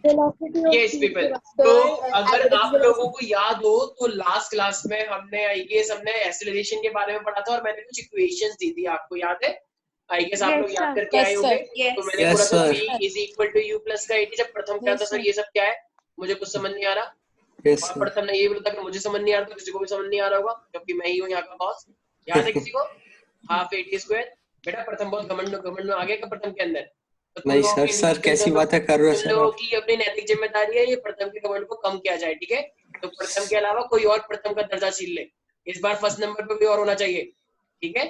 Yes people. तो अगर आप लोगों को याद हो तो लास्ट क्लास में हमने आई गेस हमने एक्सेलरेशन के बारे में पढ़ा था और मैंने कुछ इक्वेशंस दी थी, आपको याद है? आई गेस आप लोग याद करके आए होंगे। तो मैंने बोला था v is equal to u plus का 80। जब प्रथम क्या था सर ये सब क्या है, मुझे कुछ समझ नहीं आ रहा। और प्रथम ने ये बोला था कि मुझे समझ नहीं आ रहा, तो किसी को भी समझ नहीं आ रहा होगा क्योंकि मैं ही हूँ यहाँ का बॉस। याद है किसी को? Half 80 square. बेटा प्रथम बहुत घमंड में आ गया प्रथम के अंदर। तो नहीं सर, सर कैसी बातें कर रहे हो तुम सर लोगों आप? की अपनी नैतिक जिम्मेदारी है ये प्रथम के घमंड को कम किया जाए, ठीक है? तो प्रथम के अलावा कोई और प्रथम का दर्जा छीन ले। इस बार फर्स्ट नंबर पे कोई और होना चाहिए, ठीक है?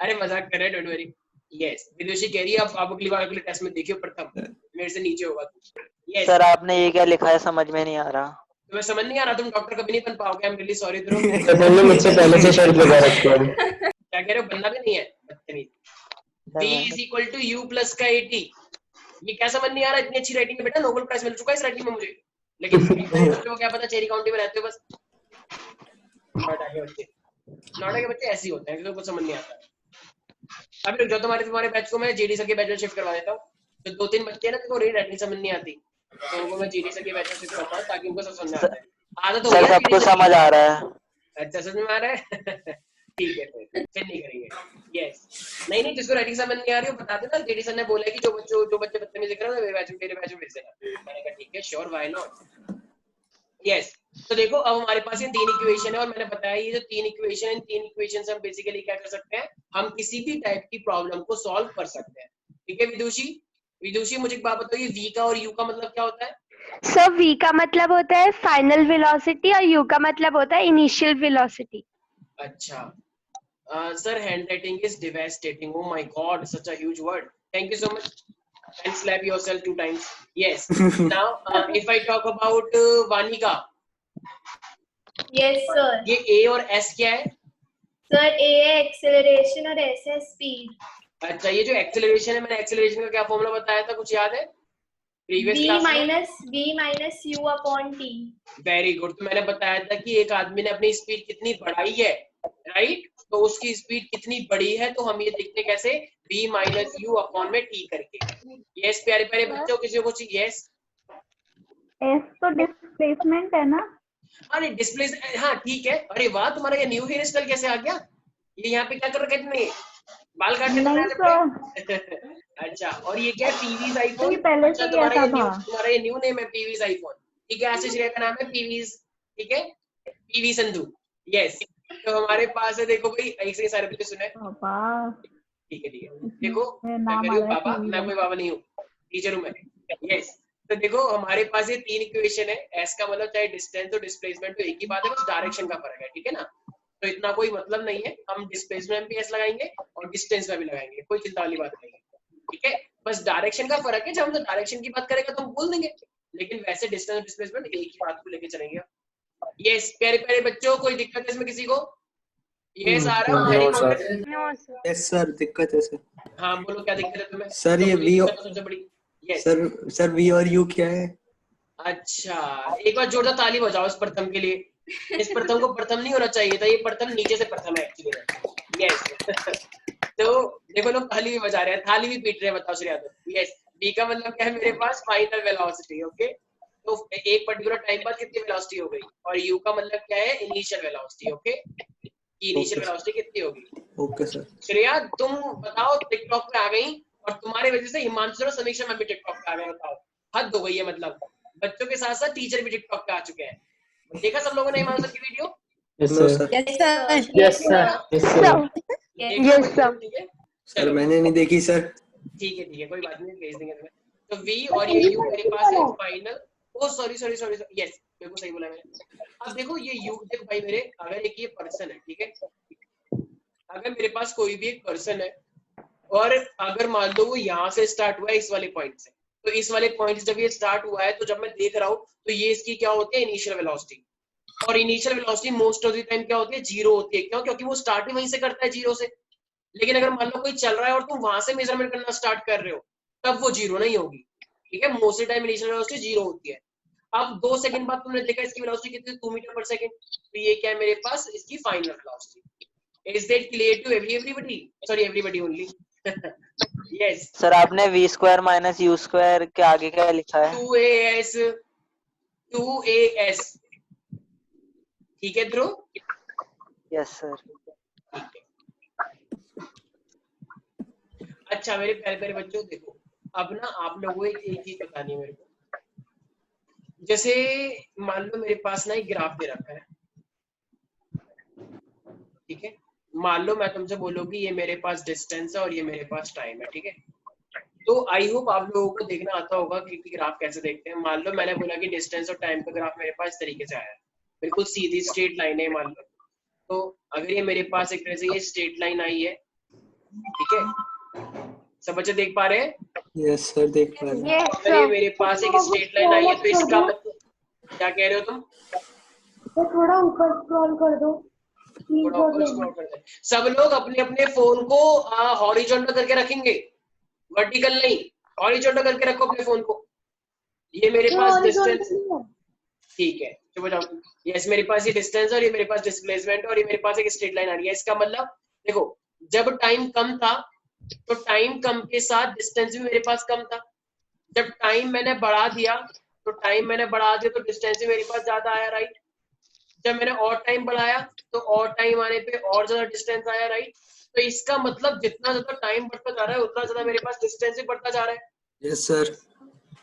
अरे मजाक कर रहे हैं, डोंट वरी। यस, विदुषी कह रही है आप अगली बार अगले टेस्ट में देखियो प्रथम मेरे से नीचे होगा। यस सर आपने ये क्या लिखा है समझ में नहीं आ रहा। तुम्हें समझ नहीं आ रहा, तुम डॉक्टर कभी नहीं बन पाओगे। आई एम रियली सॉरी ध्रुव। मैंने मुझसे पहले से शर्त लगा रखी है। क्या कह रहे हो, बनना भी नहीं है बदतमीज। v is equal to u plus का 80। ये क्या समझ नहीं आ रहा? इतनी अच्छी राइटिंग है बेटा, नोबेल प्राइज मिल चुका है इस राइटिंग में मुझे। लेकिन बच्चों को क्या पता, चेरी काउंटी में रहते हो बस। नोएडा के बच्चे ऐसे ही होते हैं, किसी को कुछ समझ नहीं आता। अभी जो तुम्हारे बैच को मैं जेडी सर के बैच में शिफ्ट करवा देता हूँ। तो 2-3 बच्चे हैं ना जिनको रीड राइटिंग समझ नहीं आती, तो उनको मैं जेडी सर के बैच में शिफ्ट करता हूँ ताकि उनको सब समझ आता है। आदत हो गई सर सबको समझ आ रहा है। अच्छा समझ में आ रहा है। ठीक है फिर नहीं करेंगे। यस नहीं जिसको राइटिंग समझ नहीं आ रही हो बता देना। जेडी सर ने बोला है कि जो बच्चे बदतमीजी दिख रहे हैं मेरे बैच में भेज देना। मैंने कहा ठीक है श्योर, व्हाई नॉट। यस तो देखो अब हमारे पास ये 3 इक्वेशन है और मैंने बताया ये जो 3 इक्वेशन है, इन 3 इक्वेशन से हम बेसिकली क्या कर सकते हैं, हम किसी भी टाइप की प्रॉब्लम को सॉल्व कर सकते हैं। ठीक है विदुषी मुझे एक बात बताइए, v का और u का मतलब क्या होता है? सर v का मतलब होता है फाइनल वेलोसिटी और u का मतलब होता है इनिशियल वेलोसिटी। अच्छा sir, handwriting is devastating. Oh my god, such a huge word. Thank you so much. And slap yourself 2 times. Yes. Now if I talk about Vanika. Yes sir. ये a और s क्या है? Sir a है acceleration और s है speed. अच्छा ये जो एक्सेलरेशन है, मैंने एक्सेलरेशन का क्या फॉर्मूला बताया था, कुछ याद है प्रीवियस क्लास में? v minus u upon t। Very good. तो मैंने बताया था कि एक आदमी ने अपनी स्पीड कितनी बढ़ाई है, राइट? तो उसकी स्पीड कितनी बड़ी है तो हम ये देखते कैसे, v माइनस यू अपॉन में t करके। यस प्यारे प्यारे बच्चों, किसी को कुछ? यस s तो डिस्प्लेसमेंट है ना? अरे डिस्प्लेस, हाँ ठीक है। अरे वाह तुम्हारा ये न्यू हेयर स्टाइल कैसे आ गया? ये यहाँ पे क्या कर रखे तुमने, बाल काटने तो अच्छा और ये क्या है, पीवीज आईफोन? अच्छा तुम्हारा ये न्यू नेम है पीवीज आईफोन, ठीक है? आशीष का नाम है पीवीज, ठीक है? पीवी संधू। यस तो हमारे पास है, देखो भाई एक से सारे बच्चे सुने, ठीक है देखो मैं पापा, मैं कोई बाबा नहीं हूँ, टीचर हूँ मैं। यस तो देखो हमारे पास ये 3 इक्वेशन है। एस का मतलब चाहे डिस्टेंस तो डिस्प्लेसमेंट तो एक ही बात है, बस डायरेक्शन का फर्क है, ठीक है ना? तो इतना कोई मतलब नहीं है, हम डिस्प्लेसमेंट भी एस लगाएंगे और डिस्टेंस में भी लगाएंगे, कोई चिंता वाली बात नहीं है, ठीक है? बस डायरेक्शन का फर्क है। जब हम तो डायरेक्शन की बात करेंगे तो हम बोल देंगे, लेकिन वैसे डिस्टेंस डिस्प्लेसमेंट एक ही बात को लेके चलेंगे। यस प्यारे प्यारे बच्चों, कोई दिक्कत है इसमें किसी को? यस आ रहा है? यस सर दिक्कत है सर। हाँ बोलो क्या दिक्कत है तुम्हें? सर ये v सबसे बड़ी सर v और u क्या है? अच्छा एक बार जोरदार ताली बजाओ इस प्रथम के लिए। इस प्रथम को प्रथम नहीं होना चाहिए था, ये प्रथम नीचे से प्रथम है एक्चुअली। यस तो देखो लोग ताली भी बजा रहे हैं, थाली भी पीट रहे हैं। बताओ श्री यादव। यस v का मतलब क्या है मेरे पास, फाइनल वेलोसिटी। ओके तो एक पर्टिकुलर टाइम बाद कितनी वेलोसिटी हो गई, और u का मतलब क्या है, initial velocity. Okay initial velocity कितनी होगी? Okay sir. श्रेया तुम बताओ, टिकटॉक पे आ गई और तुम्हारे वजह से हिमांशु और समीक्षा में भी टिकटॉक पे आ गए। बताओ हद हो गई है, मतलब बच्चों के साथ साथ टीचर भी टिकटॉक पे आ चुके हैं। देखा सब लोगों ने हिमांशु की video? Yes sir. Yes sir. Yes sir. ठीक है सर मैंने नहीं देखी सर। ठीक है कोई बात नहीं, भेज देंगे तुम्हें। तो v और ये u मेरे पास है फाइनल। ओ सॉरी यस बिल्कुल सही बोला मैंने। अब देखो ये u, देखो भाई मेरे, अगर एक ये पर्सन है, ठीक है? अगर मेरे पास कोई भी एक पर्सन है और अगर मान लो वो यहाँ से स्टार्ट हुआ है इस वाले पॉइंट से, तो इस वाले पॉइंट से जब ये स्टार्ट हुआ है तो जब मैं देख रहा हूँ तो ये इसकी क्या होती है, इनिशियल वेलोसिटी। और initial velocity most of the time क्या होती है, 0 होती है। क्यों? क्योंकि वो स्टार्ट ही वहीं से करता है 0 से। लेकिन अगर मान लो कोई चल रहा है और तुम वहां से मेजरमेंट करना स्टार्ट कर रहे हो तब वो 0 नहीं होगी, ठीक है? Most of the time initial velocity 0 होती है। अब 2 सेकंड बाद तुमने देखा इसकी वेलोसिटी कितनी, 2 मीटर पर सेकंड, तो ये क्या है मेरे पास, इसकी final velocity. Is that clear to everybody? Sorry, everybody only. Yes sir आपने v square minus u square के आगे क्या लिखा है? 2as ठीक है ध्रुव? Yes sir. अच्छा मेरे प्यारे प्यारे बच्चों देखो, अब ना आप लोगों को एक चीज बतानी है मेरे को। जैसे मान लो मेरे पास ना एक ग्राफ दे रखा है, ठीक है? मान लो मैं तुमसे बोलूंगी ये मेरे पास डिस्टेंस है और ये मेरे पास टाइम है, ठीक है? तो आई होप आप लोगों को देखना आता होगा कि ग्राफ कैसे देखते हैं। मान लो मैंने बोला कि डिस्टेंस और टाइम का ग्राफ मेरे पास इस तरीके से आया है, बिल्कुल सीधी स्ट्रेट लाइन है मान लो। तो अगर ये मेरे पास एक तरह से ये स्ट्रेट लाइन आई है, ठीक है? सब बच्चे देख पा रहे हैं? यस सर, देख पा रहे हैं। अगर ये मेरे पास एक स्ट्रेट लाइन आई है तो इसका मतलब क्या कह रहे हो तुम? थोड़ा ऊपर स्क्रॉल कर दो। थोड़ा ऊपर स्क्रॉल कर दे। सब लोग अपने अपने फोन को हॉरिजॉन्टल करके रखेंगे, वर्टिकल नहीं, हॉरिजॉन्टल करके रखो अपने फोन को। ये मेरे पास डिस्टेंस, ठीक है चुप हो जाओ। यस मेरे पास ये डिस्टेंस और ये मेरे पास डिस्प्लेसमेंट और ये मेरे पास एक स्ट्रेट लाइन आ रही है। इसका मतलब देखो, जब टाइम कम था तो टाइम कम के साथ डिस्टेंस भी मेरे पास कम था। जब टाइम मैंने बढ़ा दिया तो डिस्टेंस भी मेरे पास ज्यादा आया, राइट? जब मैंने और टाइम बढ़ाया तो और टाइम आने पे और ज्यादा डिस्टेंस आया, राइट? तो इसका मतलब जितना ज्यादा टाइम बढ़ता जा रहा है उतना ज्यादा मेरे पास डिस्टेंस भी बढ़ता जा रहा है। Yes sir.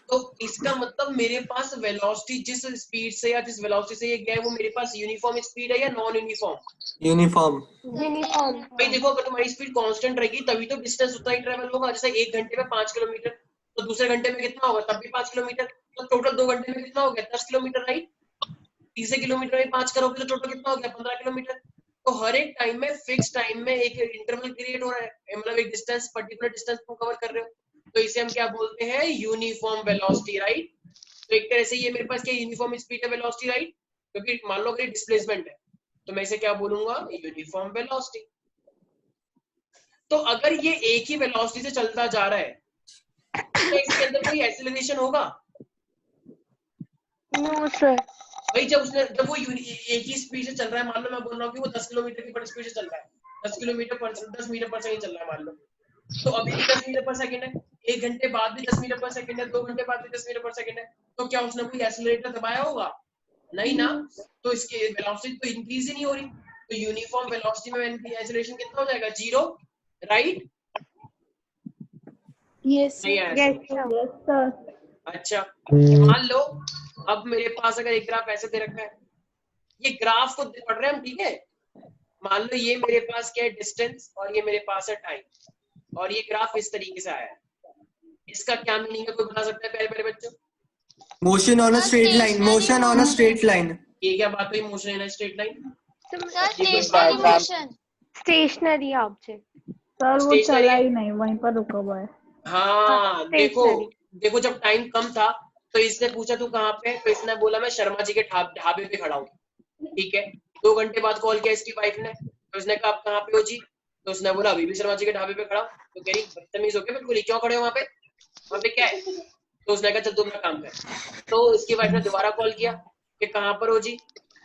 तो इसका मतलब मेरे पास वेलोसिटी जिस स्पीड से या जिस वेलोसिटी से ये गया है वो मेरे पास यूनिफॉर्म स्पीड है या नॉन यूनिफॉर्म? यूनिफॉर्म। यूनिफॉर्म। भाई देखो, अगर तुम्हारी स्पीड कांस्टेंट रहेगी तभी तो डिस्टेंस उतना ही ट्रेवल होगा। जैसे 1 घंटे में 5 किलोमीटर, तो दूसरे घंटे में कितना होगा? तब भी 5 किलोमीटर। तो टोटल 2 घंटे में कितना हो गया? 10 किलोमीटर, राइट? तीसरे किलोमीटर में 5 करोगे तो टोटल कितना हो गया? 15 किलोमीटर। तो हर एक टाइम में फिक्स टाइम में एक इंटरवल क्रिएट हो रहा है, मतलब एक डिस्टेंस, पर्टिकुलर डिस्टेंस तुम कवर कर रहे हो। तो इसे हम क्या बोलते हैं? Uniform velocity, right? तो एक तरह से ये मेरे पास क्या यूनिफॉर्म स्पीड है, वेलोसिटी, राइट? क्योंकि मान लो अगर डिस्प्लेसमेंट है तो मैं इसे क्या बोलूंगा? Uniform velocity. तो अगर ये एक ही वेलोसिटी से चलता जा रहा है तो इसके अंदर कोई एक्सीलरेशन होगा? No sir. भाई जब वो एक ही स्पीड से चल रहा है, मान लो मैं बोल रहा हूँ कि वो 10 किलोमीटर की पर स्पीड से चल रहा है, 10 मीटर पर सेकंड चल रहा है मान लो, तो अभी भी 10 मीटर पर सेकंड है, 1 घंटे बाद भी 10 मीटर पर सेकंड है, 2 घंटे बाद भी 10 मीटर पर सेकंड है। तो क्या उसने कोई एक्सीलरेटर दबाया होगा? नहीं ना। तो इसकी वेलोसिटी तो इंक्रीज ही नहीं हो रही। तो यूनिफॉर्म वेलोसिटी में एक्सीलरेशन कितना हो जाएगा? 0, राइट? Yes. नहीं आया यस समझ? सर। अच्छा मान लो अब मेरे पास अगर एक ग्राफ ऐसे दे रखा है, ये ग्राफ को पढ़ रहे हैं हम, ठीक है? मान लो ये मेरे पास क्या है? डिस्टेंस, और ये मेरे पास है टाइम, और ये ग्राफ इस तरीके से आया है। इसका क्या मीनिंग है, कोई बता सकता है प्यारे प्यारे बच्चों? Motion on a straight line, motion on a straight line. ये क्या बात हुई? Motion in straight line? Stationary motion. Stationary object. Sir वो Stationary चला है। ही नहीं, वहीं पर रुका हुआ है। हाँ देखो stationary। देखो, जब टाइम कम था तो इसने पूछा तू कहाँ पे? तो इसने बोला मैं शर्मा जी के ढाबे पे खड़ा हूँ, ठीक है? 2 घंटे बाद कॉल किया इसकी वाइफ ने, तो उसने कहा आप कहाँ पे हो जी? तो उसने बोला अभी भी शर्मा जी के ढाबे पे खड़ा हूँ। तो कह रही बदतमीज हो गया बिल्कुल, क्यों खड़े हो वहाँ पे क्या है? तो उसने कहा चल तू अपना काम कर। तो इसकी वाइफ ने दोबारा कॉल किया कि कहाँ पर हो जी?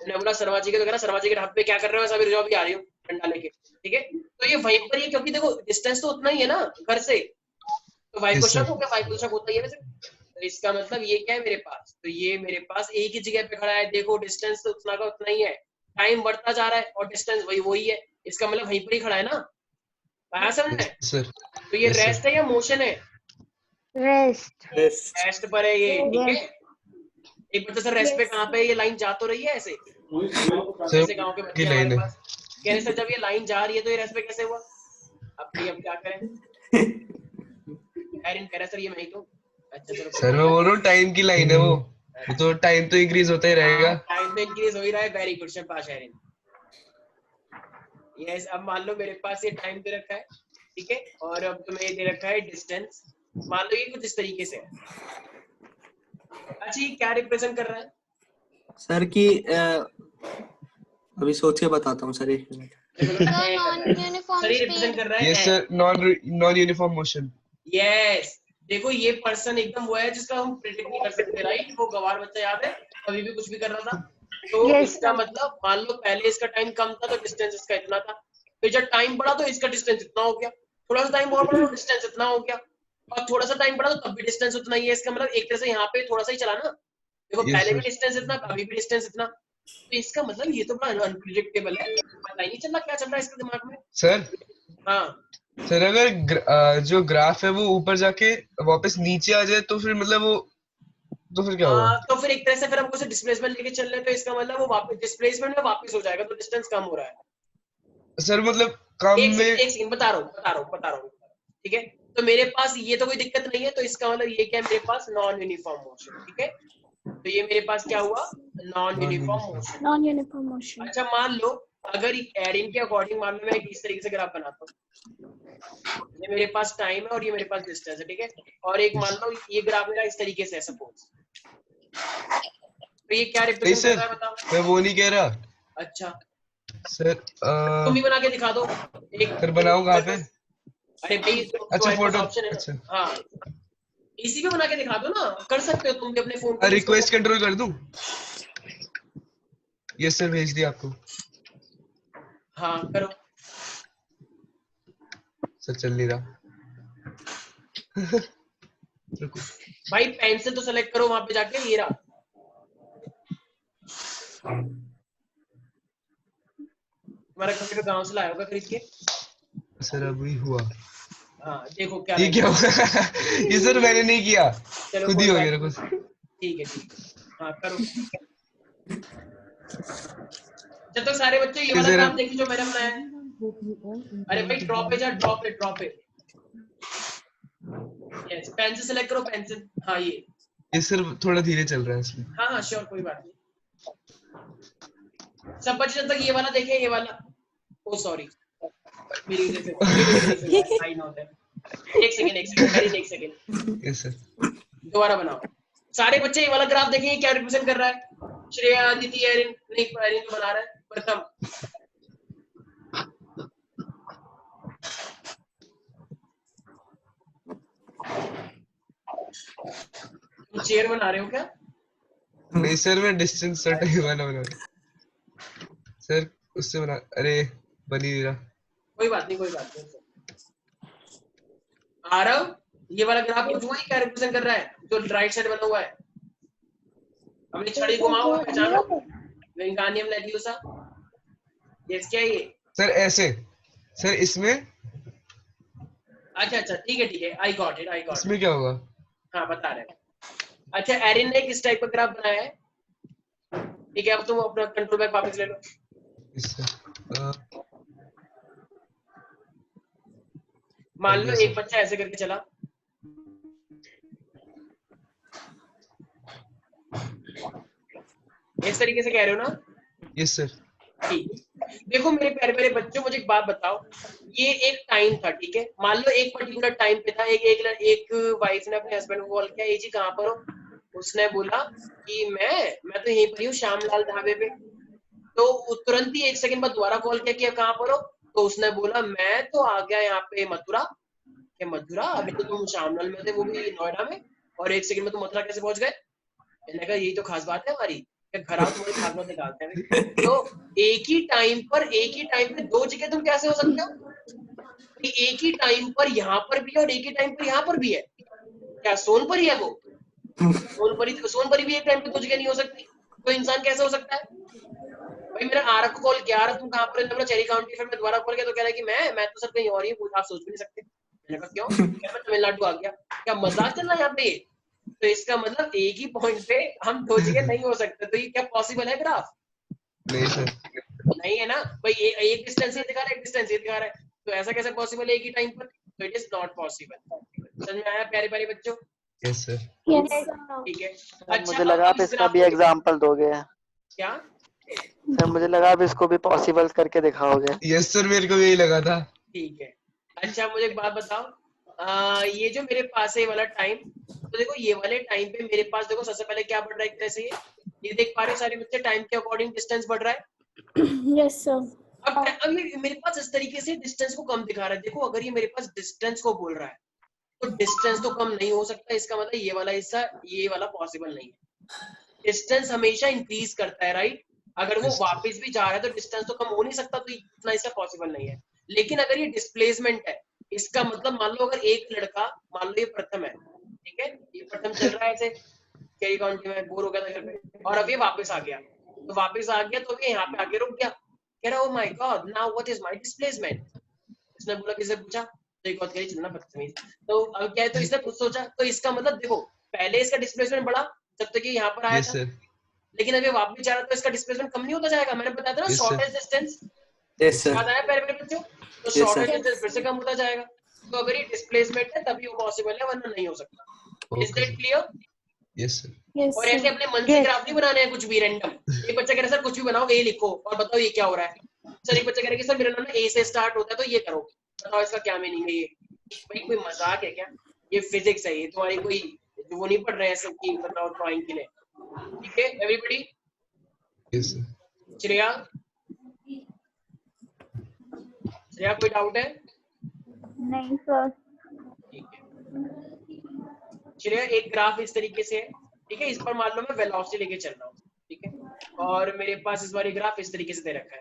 उसने बोला शर्मा जी के। तो कह रहा शर्मा जी के ढाबे पे क्या कर रहे हो? अभी रुको, अभी आ रही हूँ ठंडा लेके, ठीक है? तो ये वहीं पर ही, क्योंकि देखो डिस्टेंस तो उतना ही है ना घर से, तो वाइफ को शक हो गया, वाइफ को शक होता ही है वैसे। तो इसका मतलब ये क्या है मेरे पास? तो ये मेरे पास एक ही जगह पे खड़ा है, देखो डिस्टेंस तो उतना का उतना ही है, टाइम बढ़ता जा रहा है और डिस्टेंस वही है, इसका मतलब वहीं पर ही खड़ा है ना। आया समझ में? तो ये रेस्ट है या मोशन है? रेस्ट। रेस्ट पर है ये, ठीक है? एक बच्चा सर रेस्ट पे कहाँ पे? ये लाइन जा तो रही है ऐसे, जैसे गाँव के बच्चे हमारे पास कह रहे सर जब ये लाइन जा रही है तो ये रेस्ट पे कैसे हुआ? अब क्या करें? एरिन कह रहा सर ये मैं ही तो। अच्छा चलो सर मैं बोल रहा हूँ टाइम की लाइन है वो तो टाइम तो इंक्रीज होता ही रहेगा। टाइम तो इंक्रीज हो ही रहा है। वेरी गुड शाबाश एरिन। यस अब मान लो मेरे पास ये टाइम दे रखा है, ठीक है? और अब तुम्हें ये दे रखा है डिस्टेंस। मान लो ये कुछ इस तरीके से है। अच्छा ये क्या रिप्रेजेंट कर रहा है? सर की अभी सोच के बताता हूँ सर, 1 मिनट। सर ये रिप्रेजेंट कर रहा है yes sir, non uniform motion. Yes देखो ये पर्सन एकदम वो है जिसका हम प्रेडिक्ट नहीं कर सकते, राइट? वो गवार बच्चा याद है, अभी भी कुछ भी कर रहा था। तो इसका मतलब मान लो पहले इसका टाइम कम था तो डिस्टेंस इसका इतना था, फिर जब टाइम बढ़ा तो इसका डिस्टेंस इतना हो गया। थोड़ा सा टाइम और बढ़ा तो डिस्टेंस इतना हो गया, और थोड़ा सा टाइम बढ़ा तो तब भी डिस्टेंस उतना ही है। इसका मतलब एक तरह से यहाँ पे थोड़ा सा ही चला ना, देखो Yes, पहले भी sir. डिस्टेंस इतना, अभी भी डिस्टेंस इतना, तो इसका मतलब ये तो बड़ा अनप्रिडिक्टेबल है, पता ही नहीं चल रहा क्या चल रहा है इसके दिमाग में। सर हाँ सर अगर जो ग्राफ है वो ऊपर जाके वापस नीचे आ जाए तो फिर मतलब वो तो फिर क्या होगा? तो फिर एक तरह से फिर हमको उसे डिस्प्लेसमेंट लेके चल रहे हैं, तो इसका मतलब वो वापस डिस्प्लेसमेंट में वापस हो जाएगा, तो डिस्टेंस कम हो रहा है। सर मतलब कम में एक सेकंड बता रहा हूँ, ठीक है। तो मेरे पास ये तो कोई दिक्कत नहीं है, तो इसका मतलब ये क्या है, मेरे पास नॉन यूनिफॉर्म मोशन, ठीक है। तो ये मेरे पास क्या हुआ, non uniform motion. Non uniform motion. अच्छा मान लो अगर एरिन के अकॉर्डिंग मान लो मैं इस तरीके से ग्राफ बनाता हूँ, ये मेरे पास टाइम है और ये मेरे पास डिस्टेंस है, ठीक है। और एक मान लो ये ग्राफ मेरा इस तरीके से है सपोज, तो ये क्या नहीं रिप्रेजेंट कर सर रहा है बताओ। मैं वो नहीं कह रहा अच्छा सर। तुम भी बना के दिखा दो एक। सर बनाऊं कहाँ पे? अरे भाई अच्छा फोटो, ऑप्शन है ना। अच्छा हाँ इसी पे बना के दिखा दो ना, कर सकते हो तुम भी अपने फोन पे। रिक्वेस्ट कंट्रोल कर दूं? यस सर भेज दिया आपको। हाँ करो। सर चल नहीं रहा। रुको। भाई पेंसिल तो सेलेक्ट करो वहां पे जाके, ये रहा। तुम्हारा कंप्यूटर गांव से लाया होगा खरीद के। सर अभी हुआ। हाँ देखो क्या ये क्या हुआ? ये सर मैंने नहीं किया, चलो खुद ही कोई हो बात गया। नहीं। रुको। ठीक है हाँ करो। जब तक सारे बच्चे ये वाला सर ग्राफ देखिए जो मैंने बनाया है। अरे भाई ड्रॉप पे जा, ड्रॉप पे यस पेंसिल सेलेक्ट करो, पेंसिल। हाँ ये सर थोड़ा धीरे चल रहा है इसलिए। हाँ श्योर कोई बात नहीं। सब बच्चे जब तक ये वाला देखें, ये वाला। ओ सॉरी मेरी वजह से आई नो दैट। एक सेकंड एक सेकंड यस सर। दोबारा बनाओ। सारे बच्चे ये वाला ग्राफ देखें, क्या रिप्रेजेंट कर रहा है। श्रेया, अदिति, एरिन नहीं, एरिन तो बना रहा है प्रथम। तुम चेयर बना रहे हो क्या? नहीं सर मैं डिस्टेंस सर्ट वाला बना रहा हूं। सर उससे बना, अरे बन ही नहीं रहा। कोई बात नहीं। आरव ये वाला ग्राफ जो है क्या रिप्रेजेंट कर रहा है, जो राइट साइड बना हुआ है। अपनी छड़ी घुमाओ, पहचानो। विंगानियम लेवियोसा। यस क्या है ये? सर ऐसे सर इसमें। अच्छा ठीक है आई गॉट इट। इसमें क्या होगा? हाँ बता रहे हैं। अच्छा एरिन ने किस टाइप का ग्राफ बनाया है, ठीक है। अब तुम अपना कंट्रोल बैक वापस ले लो। मान लो एक बच्चा ऐसे करके चला, इस तरीके से कह रहे हो ना? Yes sir. ठीक। देखो मेरे प्यारे प्यारे बच्चों, मुझे एक बात बताओ, ये एक टाइम था, ठीक है। मान लो एक पर्टिकुलर टाइम पे था, एक वाइफ ने अपने हस्बैंड को कॉल किया, ये जी कहाँ पर हो? उसने बोला कि मैं तो यहीं पर ही हूँ, श्यामलाल ढाबे पे। तो तुरंत ही एक सेकंड बाद दोबारा कॉल किया कि कहाँ पर हो? तो उसने बोला मैं तो आ गया यहाँ पे मथुरा। क्या मथुरा? अभी तो तुम श्यामलाल में थे, वो भी नोएडा में, और एक सेकंड में तुम मथुरा कैसे पहुंच गए? मैंने कहा यही तो खास बात है हमारी, घर आओ तुम्हारी खास बात निकालते हैं। तो एक ही टाइम पे दो जगह तुम कैसे हो सकते हो? एक ही टाइम पर यहाँ पर भी है और एक ही टाइम पर यहाँ पर भी है। क्या सोनपरी है वो? सोनपरी भी एक टाइम पे दो जगह नहीं हो सकती, तो इंसान कैसे हो सकता है? भाई मैंने आरव को कॉल किया, आरव तुम कहाँ पर? मैंने चेरी काउंटी, फिर मैं दोबारा कॉल किया तो कह रहा है कि मैं तो सर कहीं और ही हूँ, आप सोच भी नहीं सकते। मैंने कहा क्यों? क्या मैं तमिलनाडु आ गया? क्या मजाक चल रहा है यहाँ पे? तो इसका मतलब एक ही पॉइंट पे हम दो जगह नहीं हो सकते, तो ये क्या पॉसिबल है ग्राफ? नहीं सर। नहीं है ना भाई, एक डिस्टेंस ये दिखा रहा है, एक डिस्टेंस ये दिखा रहा है, तो ऐसा कैसे पॉसिबल है एक ही टाइम पर? तो इट इज नॉट पॉसिबल। समझ में आया प्यारे प्यारे बच्चों? Yes sir. ठीक है। अच्छा मुझे लगा आप इसका भी एग्जांपल दोगे। क्या? सर मुझे लगा आप इसको भी पॉसिबल करके दिखाओगे। यस सर मेरे को भी यही लगा था। ठीक है। अच्छा मुझे एक बात बताओ, ये जो मेरे पास है ये वाला टाइम, तो देखो ये वाले टाइम पे मेरे पास देखो सबसे पहले क्या बढ़ रहा है एक तरह से, ये देख पा रहे हो सारे बच्चे, टाइम के अकॉर्डिंग डिस्टेंस बढ़ रहा है। Yes sir. अब ये मेरे पास इस तरीके से डिस्टेंस को कम दिखा रहा है। देखो अगर ये मेरे पास डिस्टेंस को बोल रहा है तो डिस्टेंस तो कम नहीं हो सकता, इसका मतलब ये वाला हिस्सा ये वाला पॉसिबल नहीं है। डिस्टेंस हमेशा इंक्रीज करता है, राइट? अगर वो वापस भी जा रहा है तो डिस्टेंस तो कम हो नहीं सकता, तो इतना इसका पॉसिबल नहीं है। लेकिन अगर ये डिस्प्लेसमेंट है, इसका मतलब मान लो अगर एक लड़का, मान लो ये प्रथम है, ठीक है, ये प्रथम चल रहा है ऐसे कैरी काउंटी में, बोर हो गया था घर पे और अब ये वापस आ गया, तो वापस आ गया तो ये यहाँ पे आके रुक गया, कह रहा oh my God now what is my displacement. इसने बोला, किससे पूछा, तो एक बात कही चलना बदतमीज। तो अब क्या है, तो इसने कुछ सोचा, तो इसका मतलब देखो पहले इसका डिस्प्लेसमेंट बढ़ा जब तक ये यहाँ पर आया था, लेकिन अभी वापस जा रहा तो इसका डिस्प्लेसमेंट कम नहीं होता जाएगा, मैंने बताया था ना शॉर्टेस्ट डिस्टेंस, यस सर, याद आया पहले बच्चों, तो Yes, sir. शॉर्टेस्ट डिस्टेंस फिर से कम होता जाएगा, तो अगर ये डिस्प्लेसमेंट है तभी वो पॉसिबल है, वरना नहीं हो सकता। Is that clear? Yes sir. Yes, और ऐसे sir. अपने मन से ग्राफ नहीं बनाने हैं कुछ भी रैंडम। एक बच्चा कह रहा है सर कुछ भी बनाओ, ए लिखो और बताओ ये क्या हो रहा है। सर एक बच्चा कह रहा है कि सर मेरा नाम ए से स्टार्ट होता है तो ये करो, बताओ इसका क्या मीनिंग है। ये भाई कोई मजाक है क्या? ये फिजिक्स है, ये तुम्हारी कोई वो नहीं पढ़ रहे हैं सब की बताओ ड्राइंग के लिए। ठीक है everybody? Yes sir. Shreya, Shreya कोई डाउट है? नहीं सर. ठीक है श्रेया, एक ग्राफ इस तरीके से है, ठीक है, इस पर मान लो मैं वेलोसिटी लेके चल रहा हूँ, ठीक है, और मेरे पास इस बार ये ग्राफ इस तरीके से दे रखा है।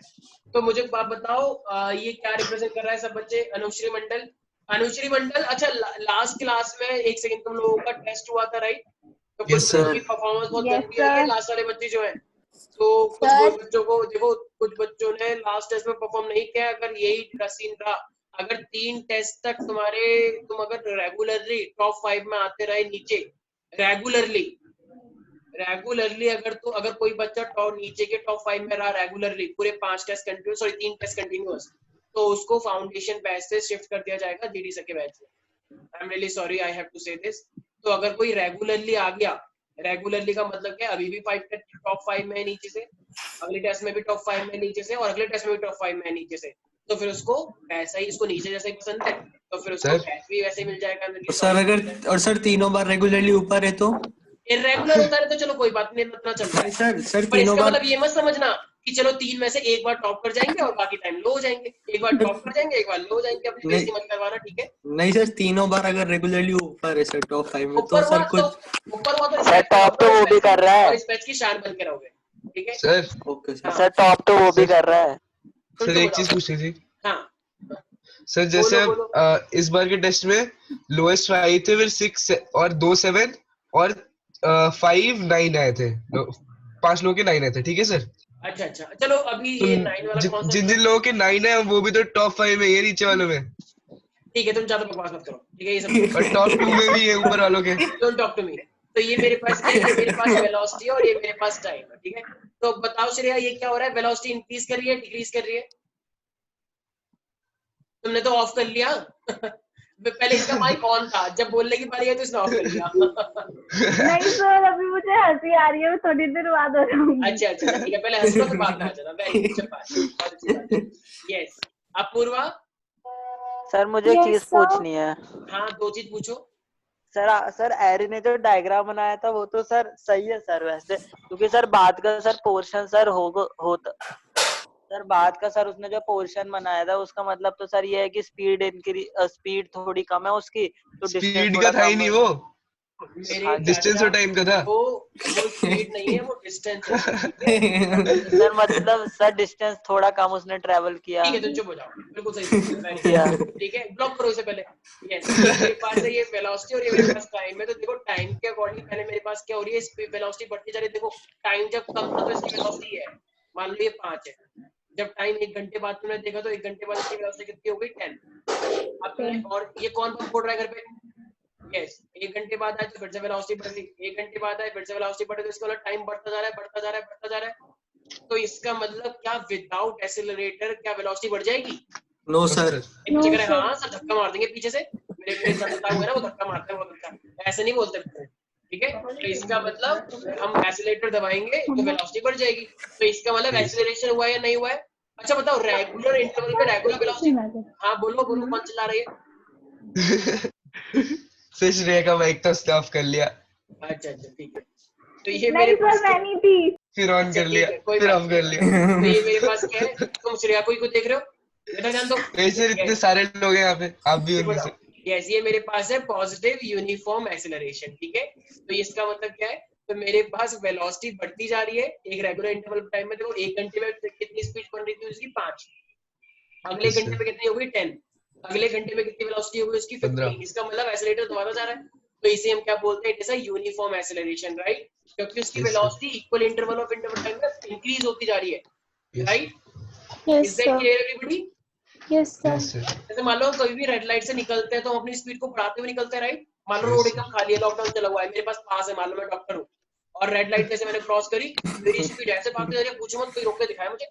तो मुझे आप बताओ ये क्या रिप्रेजेंट कर रहा है सब बच्चे? अनुश्री मंडल, अनुश्री मंडल, अच्छा लास्ट क्लास में एक सेकंड तुम लोगों का टेस्ट हुआ था राइट? तो कुछ Yes, sir. बच्चों की परफॉर्मेंस बहुत Yes, गंदी है, sir. लास्ट वाले बच्चे जो है, तो कुछ Sir. बच्चों को देखो, कुछ बच्चों ने लास्ट टेस्ट में परफॉर्म नहीं किया। अगर यही सीन रहा, अगर 3 टेस्ट तक तुम अगर रेगुलरली टॉप 5 में आते रहे नीचे, रेगुलरली अगर कोई बच्चा टॉप नीचे के टॉप 5 में रहा रेगुलरली पूरे 3 टेस्ट कंटिन्यूअस, तो उसको फाउंडेशन बैच से शिफ्ट कर दिया जाएगा जीडी सर के बैच में। I am really sorry, I have to say this. तो अगर कोई रेगुलरली आ गया, रेगुलरली का मतलब क्या, अभी भी टॉप 5 में है नीचे से, अगले टेस्ट में भी टॉप 5 में नीचे से, और अगले टेस्ट में भी टॉप 5 में नीचे से, तो फिर उसको वैसा ही, इसको नीचे जैसा ही पसंद है तो फिर उसको बैच भी वैसे ही मिल जाएगा। सर तीनों बार रेगुलरली ऊपर है तो इरेगुलर होता है तो चलो कोई बात नहीं, इतना चलता है। सर पर तीनों इसका बार मतलब ये मत समझना कि चलो 3 में से एक बार टॉप कर जाएंगे और बाकी टाइम लो हो जाएंगे, एक बार टॉप कर जाएंगे एक बार लो हो जाएंगे, अपनी बेइज्जती मत करवाना, ठीक है? नहीं सर, तीनों बार अगर रेगुलरली ऊपर है सर टॉप 5 में तो ऊपर सर हुआ कुछ ऊपर हुआ तो सर टॉप तो वो भी कर रहा है। और इस बैच की शान बन के रहोगे, ठीक है सर ओके सर। हाँ। सर टॉप तो वो भी कर रहा है। तुम सर तो एक बताओ। चीज पूछनी थी हाँ सर, जैसे बोलो, इस बार के टेस्ट में लोएस्ट आए थे फिर 6 और 2 7 और 5 9 आए थे, 5 लोगों के 9 आए थे, ठीक है सर? अच्छा अच्छा, चलो अभी तो ये 9 वाला कौन सा? जिन जिन लोगों के 9 है वो भी तो टॉप 5 में, ये नीचे वालों में, ठीक है तुम ज्यादा बकवास मत करो, ठीक है, ये सब और टॉप 2 में भी है ऊपर वालों के। Don't talk to me. तो ये मेरे पास क्या है, ये मेरे पास वेलोसिटी और ये मेरे पास टाइम है, ठीक है? तो बताओ श्रेया ये क्या हो रहा है, वेलोसिटी इंक्रीज कर रही है डिक्रीज कर रही है? तुमने तो ऑफ कर लिया पहले इसका माइक ऑन था, जब बोलने की बारी है तो इसने ऑफ कर लिया नहीं सर, अभी मुझे हंसी आ रही है, मैं थोड़ी देर बाद हो जाऊंगी. अच्छा अच्छा ठीक है, पहले हंस लो तो बाद में आ जाना। वेरी गुड बात, बहुत अच्छी बात है। यस अपूर्वा, सर मुझे एक Yes, चीज sir. पूछनी है। हाँ 2 चीज पूछो। सर एरी ने जो डायग्राम बनाया था वो तो सर सही है सर वैसे, क्योंकि सर बाद का सर पोर्शन सर होता सर बाद का सर उसने जो पोर्शन बनाया था उसका मतलब तो सर ये है कि स्पीड थोड़ी कम है उसकी, तो स्पीड का था ही नहीं वो, मेरे डिस्टेंस और टाइम का था। वो स्पीड नहीं है, वो डिस्टेंस है। सर मतलब सर डिस्टेंस थोड़ा कम उसने ट्रेवल किया। ठीक है तुम चुप हो जाओ, बिल्कुल सही, ठीक है ब्लॉक करो इसे पहले। यस मेरे पास है ये वेलोसिटी और ये मेरे पास टाइम है, तो देखो टाइम के अकॉर्डिंग पहले मेरे पास क्या हो रही है, वेलोसिटी बढ़ती जा रही है। देखो टाइम जब कम था तो इसकी वेलोसिटी है, मान लो ये 5 है, जब टाइम 1 घंटे बाद तुमने देखा तो 1 घंटे बाद इसकी वेलोसिटी कितनी हो गई 10। अब तुमने और ये कौन पंप फोड़ रहा है घर पे? यस 1 घंटे बाद आए तो फिर से वेलोसिटी बढ़ गई, 1 घंटे बाद आए फिर से वेलोसिटी बढ़ गई, तो इसका मतलब टाइम बढ़ता जा रहा है बढ़ता जा रहा है बढ़ता जा रहा है। तो इसका मतलब क्या विदाउट एक्सीलरेटर क्या वेलोसिटी बढ़ जाएगी? No sir. कह रहे हाँ सर धक्का मार देंगे पीछे से, मेरे संता हुआ ना वो धक्का मारते हैं वो धक्का, ऐसे नहीं बोलते, ठीक है? तो इसका मतलब हम एक्सीलरेटर दबाएंगे तो वेलोसिटी बढ़ जाएगी, तो इसका मतलब एक्सीलरेशन हुआ है या नहीं हुआ है? अच्छा बताओ रेगुलर इंटरवल पे रेगुलर वेलोसिटी, हाँ बोलो बोलो कौन चला रही है? सर श्रेया का माइक तो उसने ऑफ कर लिया, अच्छा अच्छा ठीक है, तो ये नहीं मेरे सर, पास मैं नहीं थी. फिर ऑन अच्छा, कर लिया, ठीक है, कोई फिर बात ऑफ कर लिया। तो ये मेरे पास क्या है, तुम श्रेया को देख रहे हो, इधर ध्यान दो। वैसे इतने सारे लोग हैं यहाँ पे, आप भी उनमें से। यस ये मेरे पास है पॉजिटिव यूनिफॉर्म एक्सीलरेशन, ठीक है? तो इसका मतलब क्या है, तो मेरे पास वेलोसिटी बढ़ती जा रही है एक रेगुलर इंटरवल टाइम में। देखो 1 घंटे में कितनी स्पीड बन रही थी उसकी 5, अगले घंटे में कितनी हो गई 10, अगले घंटे में कितनी वेलोसिटी होगी उसकी 15। इसका मतलब एक्सेलरेटर दोबारा जा रहा है, तो इसे हम क्या बोलते हैं, it is a uniform acceleration, right, क्योंकि उसकी velocity equal interval of time में इंक्रीज होती जा रही है, right. Is that clear everybody? Yes, sir. जैसे मान लो कभी भी रेड लाइट से निकलते हैं तो हम अपनी स्पीड को बढ़ाते हुए निकलते हैं, राइट। मान लो रोड एकदम खाली है, लॉकडाउन चला हुआ है, मेरे पास पास है, मान लो मैं डॉक्टर हूँ और रेड लाइट जैसे मैंने क्रॉस करी, मेरी स्पीड ऐसे भागती जा रही है, पूछो मत, कोई रोक के दिखाया मुझे,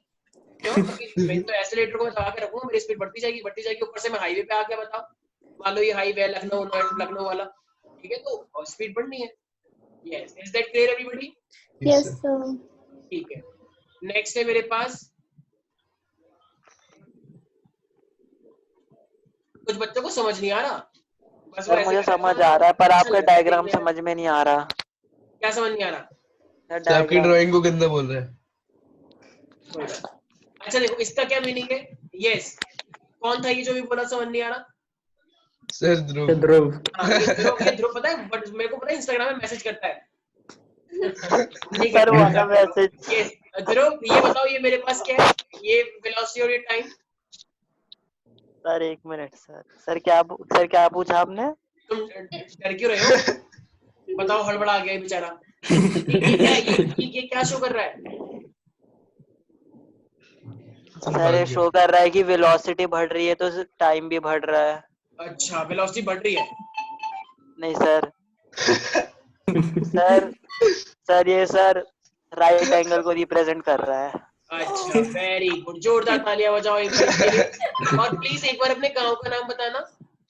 क्यों? क्योंकि मैं तो एक्सीलरेटर को मैं दबा के रखूंगा, मेरी स्पीड बढ़ती जाएगी। ऊपर से मैं हाईवे पे आ गया, बताओ, मान लो ये हाईवे है लखनऊ वाला, ठीक है, तो स्पीड बढ़नी है। Yes, is that clear everybody? Yes, sir. ठीक है, नेक्स्ट है मेरे पास, कुछ बच्चों को समझ नहीं आ रहा, बस सर मुझे समझ आ रहा है पर आपका डायग्राम समझ में नहीं आ रहा। क्या समझ नहीं आ रहा? तो आपकी ड्राइंग को गंदा बोल रहा है। अच्छा देखो, इसका क्या मीनिंग है? यस, कौन था ये जो भी बोला समझ नहीं आ रहा? सर ध्रुव। ध्रुव। हाँ, ये ध्रुव पता है, बट मेरे को पता है इंस्टाग्राम में मैसेज करता है। सर वाला मैसेज। यस ध्रुव, ये बताओ ये मेरे पास क्या है, ये वेलोसिटी और ये टाइम। सर एक मिनट सर क्या पूछा आपने? तुम डर क्यों रहे हो? बताओ, हड़बड़ा गया बेचारा। ये क्या शो कर रहा है? सर ये शो कर रहा है कि वेलोसिटी बढ़ रही है तो टाइम भी बढ़ रहा है। अच्छा, वेलोसिटी बढ़ रही है? नहीं सर। सर ये राइट एंगल को रिप्रेजेंट कर रहा है। अच्छा, वेरी गुड, जोरदार तालियां बजाओ एक बार इसके लिए। और प्लीज एक बार अपने गांव का नाम बताना,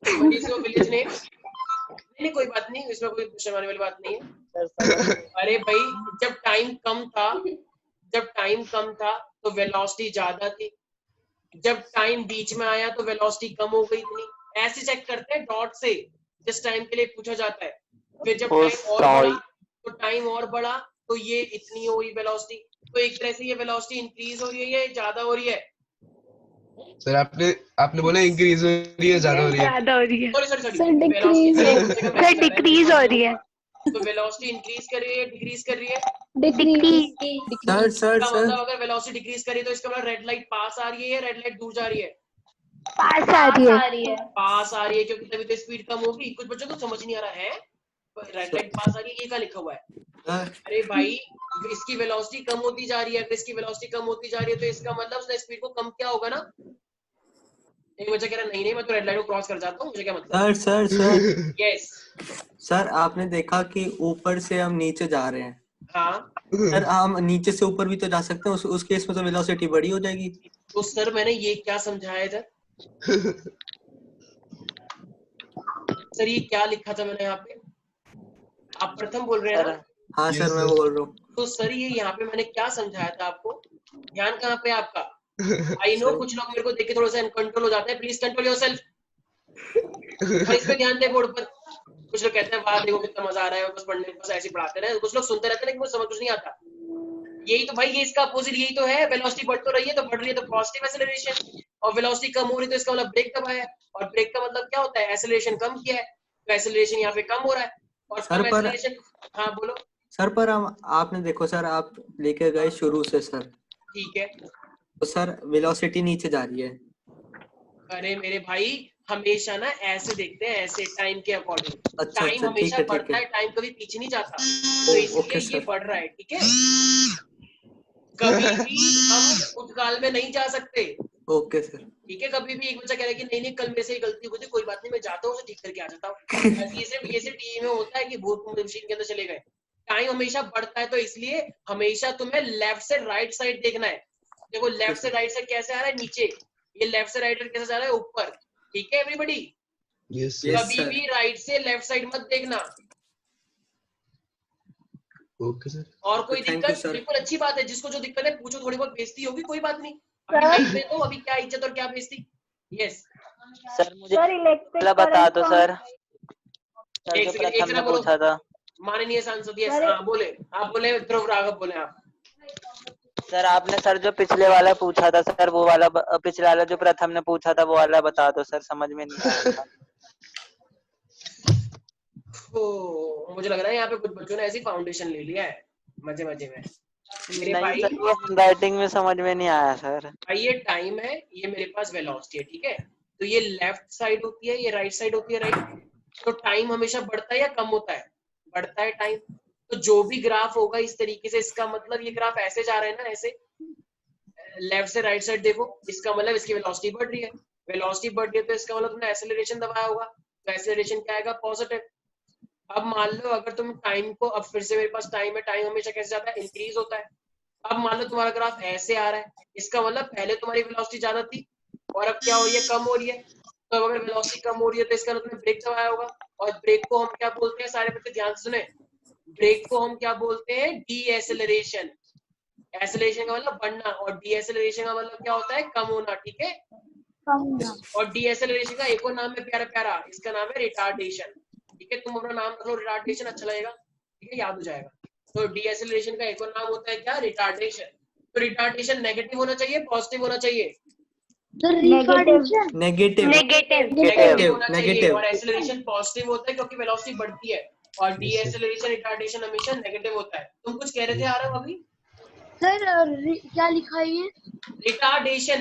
विलेज नेम। नहीं कोई बात नहीं, इसमें कोई पूछने वाली बात नहीं है। अरे भाई, जब टाइम कम था तो वेलोसिटी ज्यादा थी, जब टाइम बीच में आया तो वेलोसिटी कम हो गई इतनी। ऐसे चेक करते हैं डॉट से, जिस टाइम के लिए पूछा जाता है। फिर जब टाइम और बढ़ा तो ये इतनी हो गई वेलोसिटी। तो एक तरह से ये वेलोसिटी इंक्रीज हो रही है या ज्यादा हो रही है? सर आपने बोला इंक्रीज हो रही है, ज्यादा हो रही है? ज्यादा हो रही है। सर डिक्रीज हो रही है। तो वेलोसिटी इंक्रीज कर रही है, डिक्रीज कर रही है? डिक्रीज। सर मतलब अगर वेलोसिटी डिक्रीज करी तो इसका मतलब रेड लाइट पास आ रही है या रेड लाइट दूर जा रही है? पास आ रही है। पास आ रही है, क्योंकि तभी तो स्पीड कम होगी। कुछ बच्चों को समझ नहीं आ रहा है, रेड लाइट पास आ रही है, ये क्या लिखा हुआ है? अरे भाई, इसकी वेलोसिटी कम होती जा रही है, अगर इसकी वेलोसिटी कम होती जा रही है तो इसका मतलब उसने स्पीड को कम क्या होगा ना। एक बच्चा कह रहा नहीं मैं तो रेड लाइट को क्रॉस कर जाता हूँ, मुझे क्या मतलब। सर यस सर, आपने देखा कि ऊपर से हम नीचे जा रहे हैं। हाँ सर हम नीचे से ऊपर भी तो जा सकते हैं, उस केस में तो वेलोसिटी बड़ी हो जाएगी। तो सर मैंने ये क्या समझाया इधर? सर ये क्या लिखा था मैंने यहाँ पे? आप प्रथम बोल रहे हैं ना? हाँ सर मैं बोल रहा हूँ। तो सर ये यहाँ पे मैंने क्या समझाया था आपको? ध्यान कहाँ पे आपका? आई नो कुछ लोग मेरे को देख के थोड़ा सा अनकंट्रोल हो जाते हैं, प्लीज कंट्रोल योरसेल्फ। और इस पे ध्यान दे बोर्ड पर। कुछ लोग कहते हैं वाह देखो कितना मजा आ रहा है, बस पढ़ने बस ऐसे पढ़ाते रहे। कुछ लोग सुनते रहते हैं लेकिन कुछ समझ कुछ नहीं आता। यही तो भाई, ये इसका अपोजिट यही तो है। वेलोसिटी बढ़ तो रही है, तो बढ़ रही है तो पॉजिटिव एक्सेलरेशन, और वेलोसिटी कम हो रही है तो इसका मतलब ब्रेक दबाया है। और ब्रेक का मतलब क्या होता है? एक्सेलरेशन कम किया है, तो एक्सेलरेशन यहाँ पे कम हो रहा है। और कम एक्सेलरेशन, हाँ बोलो सर। पर आपने देखो सर, आप लेके गए शुरू से सर, ठीक है, तो सर वेलोसिटी नीचे जा रही है। अरे मेरे भाई, हमेशा ना ऐसे देखते हैं, ऐसे टाइम के अकॉर्डिंग। अच्छा, टाइम हमेशा बढ़ता है, टाइम कभी पीछे नहीं जाता, तो इसलिए ये बढ़ रहा है, ठीक है। कभी भी हम भूतकाल में नहीं जा सकते। ओके सर, ठीक है। कभी भी एक बच्चा कह रहा है कि नहीं कल मेरे से गलती हुई थी, कोई बात नहीं मैं जाता हूँ, उसे ठीक करके आ जाता हूँ। ये सिर्फ टीवी में होता है कि भूत मशीन के अंदर चले गए। टाइम हमेशा बढ़ता है, तो इसलिए हमेशा तुम्हें लेफ्ट से राइट साइड देखना है। देखो लेफ्ट से राइट साइड कैसे आ रहा है? नीचे। ये लेफ्ट से राइट साइड कैसे जा रहा है? ऊपर। ठीक है एवरीबॉडी? कभी भी राइट से लेफ्ट साइड मत देखना। Okay sir. और कोई दिक्कत? बिल्कुल अच्छी बात है, जिसको जो दिक्कत है पूछो, थोड़ी बहुत बेइज्जती होगी, कोई बात नहीं। अभी लाइफ में तो अभी क्या इज्जत और क्या बेइज्जती। यस सर मुझे बता दो सर। एक सेकंड बोलो। पूछा था माननीय सांसद। यस हाँ बोले, आप बोले ध्रुव राघव बोले आप। सर आपने सर जो पिछले वाला पूछा था सर, वो वाला पिछले वाला जो प्रथम ने पूछा था वो वाला बता दो सर, समझ में नहीं आया। मुझे लग रहा है यहाँ पे कुछ बच्चों ने ऐसी फाउंडेशन ले लिया है मजे मजे में। मेरे नहीं भाई सर, वो हैंडराइटिंग में समझ में नहीं आया सर। भाई, ये टाइम है, ये मेरे पास वेलोसिटी है, ठीक है। तो ये लेफ्ट साइड होती है, ये राइट साइड होती है, राइट। तो टाइम हमेशा बढ़ता है या कम होता है? बढ़ता है टाइम। तो जो भी ग्राफ होगा इस तरीके से, इसका मतलब ये ग्राफ ऐसे जा रहा है ना, ऐसे लेफ्ट से राइट साइड देखो, इसका मतलब इसकी वेलोसिटी बढ़ रही है। वेलोसिटी बढ़ रही है तो इसका मतलब तुमने एक्सेलरेशन दबाया होगा, तो एक्सेलरेशन क्या आएगा? पॉजिटिव। अब मान लो अगर तुम टाइम को, अब फिर से मेरे पास टाइम है, टाइम हमेशा कैसे जाता है? इंक्रीज होता है। अब मान लो तुम्हारा ग्राफ ऐसे आ रहा है, इसका मतलब पहले तुम्हारी वेलोसिटी ज्यादा थी और अब क्या हो रही है? कम हो रही है। तो अगर वेलोसिटी कम हो रही है तो इसका मतलब तुमने ब्रेक दबाया होगा, और ब्रेक को हम क्या बोलते हैं? सारे बच्चे ध्यान से सुने, ब्रेक को हम क्या बोलते हैं? D acceleration. एक्सेलरेशन का मतलब बढ़ना और डी एक्सेलरेशन का मतलब क्या होता है? कम होना, ठीक है। और डी एक्सेलरेशन का एक और नाम है प्यारा प्यारा, इसका नाम है रिटार्डेशन, ठीक है। तुम अपना नाम रख लो रिटार्डेशन, अच्छा लगेगा, ठीक है, याद हो जाएगा। तो डी एक्सेलरेशन का एक और नाम होता है क्या? रिटार्डेशन। तो रिटार्डेशन नेगेटिव होना चाहिए, पॉजिटिव होना चाहिए? नेगेटिव नेगेटिव होना चाहिए। नेगेटिव और एक्सेलरेशन पॉजिटिव होता है क्योंकि वेलोसिटी बढ़ती है, और डी एक्सेलरेशन रिटार्डेशन हमेशा नेगेटिव होता है। तुम कुछ कह रहे थे आरव अभी? सर क्या लिखा है ये? Retardation,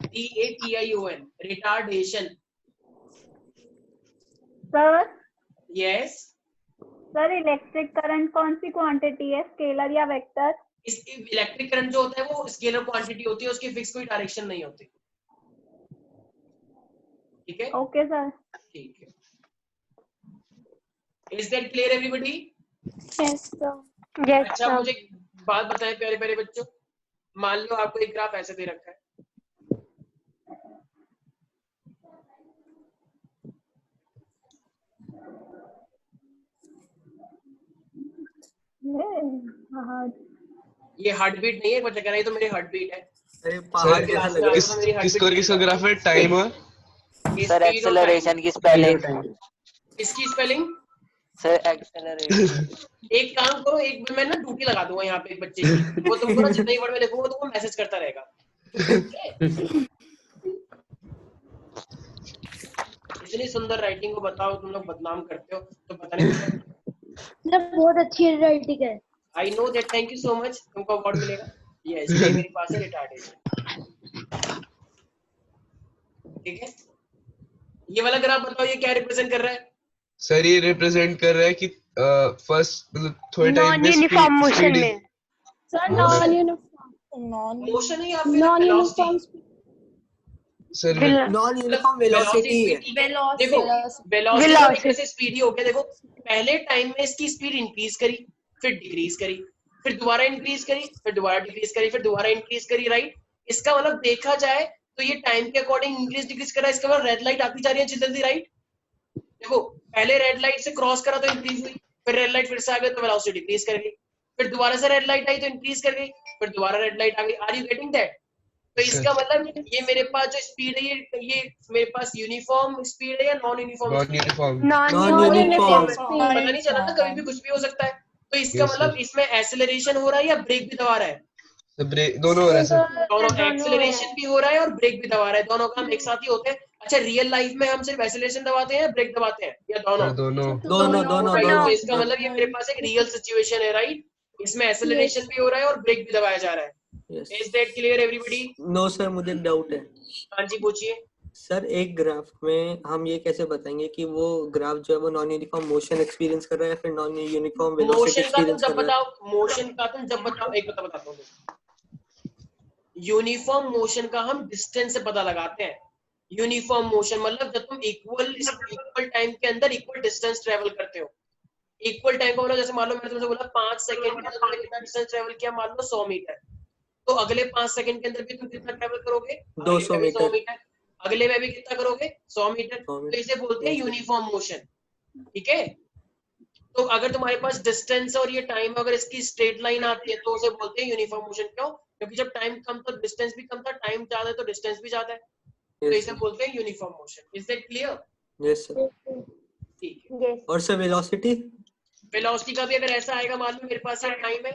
RETARDATION, retardation. Sir yes. Sir electric current कौन सी क्वांटिटी है, स्केलर या वेक्टर? इस इलेक्ट्रिक करंट जो होता है वो स्केलर क्वांटिटी होती है, उसकी फिक्स कोई डायरेक्शन नहीं होती, ठीक है। Okay sir. ठीक है, is that clear everybody? Yes अच्छा सर। मुझे एक बात बताएं प्यारे प्यारे बच्चों, मान लो आपको एक ग्राफ ऐसे दे रखा है, ये हार्ट बीट नहीं है, बच्चा कह रहा है ये तो मेरी हार्ट बीट है। अरे पहाड़ सर कैसा लग रहा है? किसको ग्राफ है? टाइम और सर एक्सेलरेशन की स्पेलिंग। इसकी स्पेलिंग? Sir acceleration. एक काम करो, एक मैं ना ड्यूटी लगा दूंगा यहाँ पे एक बच्चे की, वो तुमको ना जितना ही वर्ड में लिखूंगा तो वो मैसेज करता रहेगा। इतनी सुंदर राइटिंग को बताओ तुम लोग बदनाम करते हो तो पता नहीं। सर बहुत अच्छी राइटिंग है। I know that, thank you so much, तुमको अवार्ड मिलेगा। यस, ये मेरे पास है रिटार्डेशन, ठीक है। ये वाला ग्राफ बताओ ये क्या रिप्रेजेंट कर रहा है? सर ये रिप्रेजेंट कर रहा है कि फर्स्ट मतलब थोड़े टाइम नॉन यूनिफॉर्म मोशन में। सर मोशन है या फिर velocity? Sir non uniform velocity है। देखो वेलोसिटी कैसे स्पीड ही हो गया, देखो पहले टाइम में इसकी स्पीड इंक्रीज करी, फिर डिक्रीज करी, फिर दोबारा इंक्रीज करी, फिर दोबारा डिक्रीज करी, फिर दोबारा इंक्रीज करी, राइट। इसका मतलब देखा जाए तो ये टाइम के अकॉर्डिंग इंक्रीज डिक्रीज कर रहा है। इसका मतलब रेड लाइट आती जा रही है जल्दी, राइट। देखो पहले रेड लाइट से क्रॉस करा तो इंक्रीज हुई, फिर रेड लाइट फिर से आ गई तो वेलोसिटी डिक्रीज कर गई, फिर दोबारा से रेड लाइट आई तो इंक्रीज कर गई, फिर दोबारा रेड लाइट आ गई। Are you getting that? तो इसका मतलब ये मेरे पास जो स्पीड है ये मेरे पास यूनिफॉर्म स्पीड है या non uniform? Non uniform. Non uniform पता नहीं चला ना, कभी भी कुछ भी हो सकता है। तो इसका मतलब इसमें एक्सेलरेशन हो रहा है या ब्रेक भी दबा रहा है? ब्रेक दोनों हो रहा है सर। दोनों, एक्सेलरेशन भी हो रहा है और ब्रेक भी दबा रहा है, दोनों काम एक साथ ही होते हैं। अच्छा रियल लाइफ में हम सिर्फ एक्सेलरेशन दबाते हैं, ब्रेक दबाते हैं, या दोनों? दोनों दोनों दोनों Right, दोनों तो इसका मतलब ये मेरे पास एक रियल सिचुएशन है, राइट। इसमें एक्सेलरेशन भी हो रहा है और ब्रेक भी दबाया जा रहा है। Is that clear everybody? No sir, मुझे डाउट है। हाँ जी पूछिए। सर एक ग्राफ में हम ये कैसे बताएंगे कि वो ग्राफ जो है वो नॉन यूनिफॉर्म मोशन एक्सपीरियंस कर रहा है या फिर नॉन यूनिफॉर्म वेलोसिटी मोशन का तुम एक्सपीरियंस जब कर रहा है? बताओ, मोशन का तुम जब बताओ, एक बताता हूँ। यूनिफॉर्म मोशन का हम डिस्टेंस से पता लगाते हैं। यूनिफॉर्म मोशन मतलब जब तुम इक्वल टाइम के अंदर इक्वल डिस्टेंस ट्रेवल करते हो। इक्वल टाइम का मतलब जैसे मान लो मैंने तुमसे बोला 5 सेकंड के अंदर तुमने कितना डिस्टेंस ट्रेवल किया, मान लो 100 मीटर, तो अगले 5 सेकंड के अंदर भी तुम कितना ट्रेवल करोगे? 200 100 मीटर। मीटर। अगले में भी कितना करोगे? 100 मीटर। तो इसे बोलते हैं यूनिफॉर्म मोशन, ठीक है। तो अगर तुम्हारे पास डिस्टेंस और ये टाइम अगर इसकी स्ट्रेट लाइन आती है तो उसे बोलते हैं यूनिफॉर्म मोशन। क्यों? क्योंकि जब टाइम कम था डिस्टेंस भी कम था, टाइम ज्यादा है तो डिस्टेंस भी ज्यादा है, तो इसे बोलते हैं uniform motion. Is that clear? Yes sir. ठीक है। और सर वेलोसिटी? वेलोसिटी का भी अगर ऐसा आएगा, मान लो मेरे पास ये टाइम है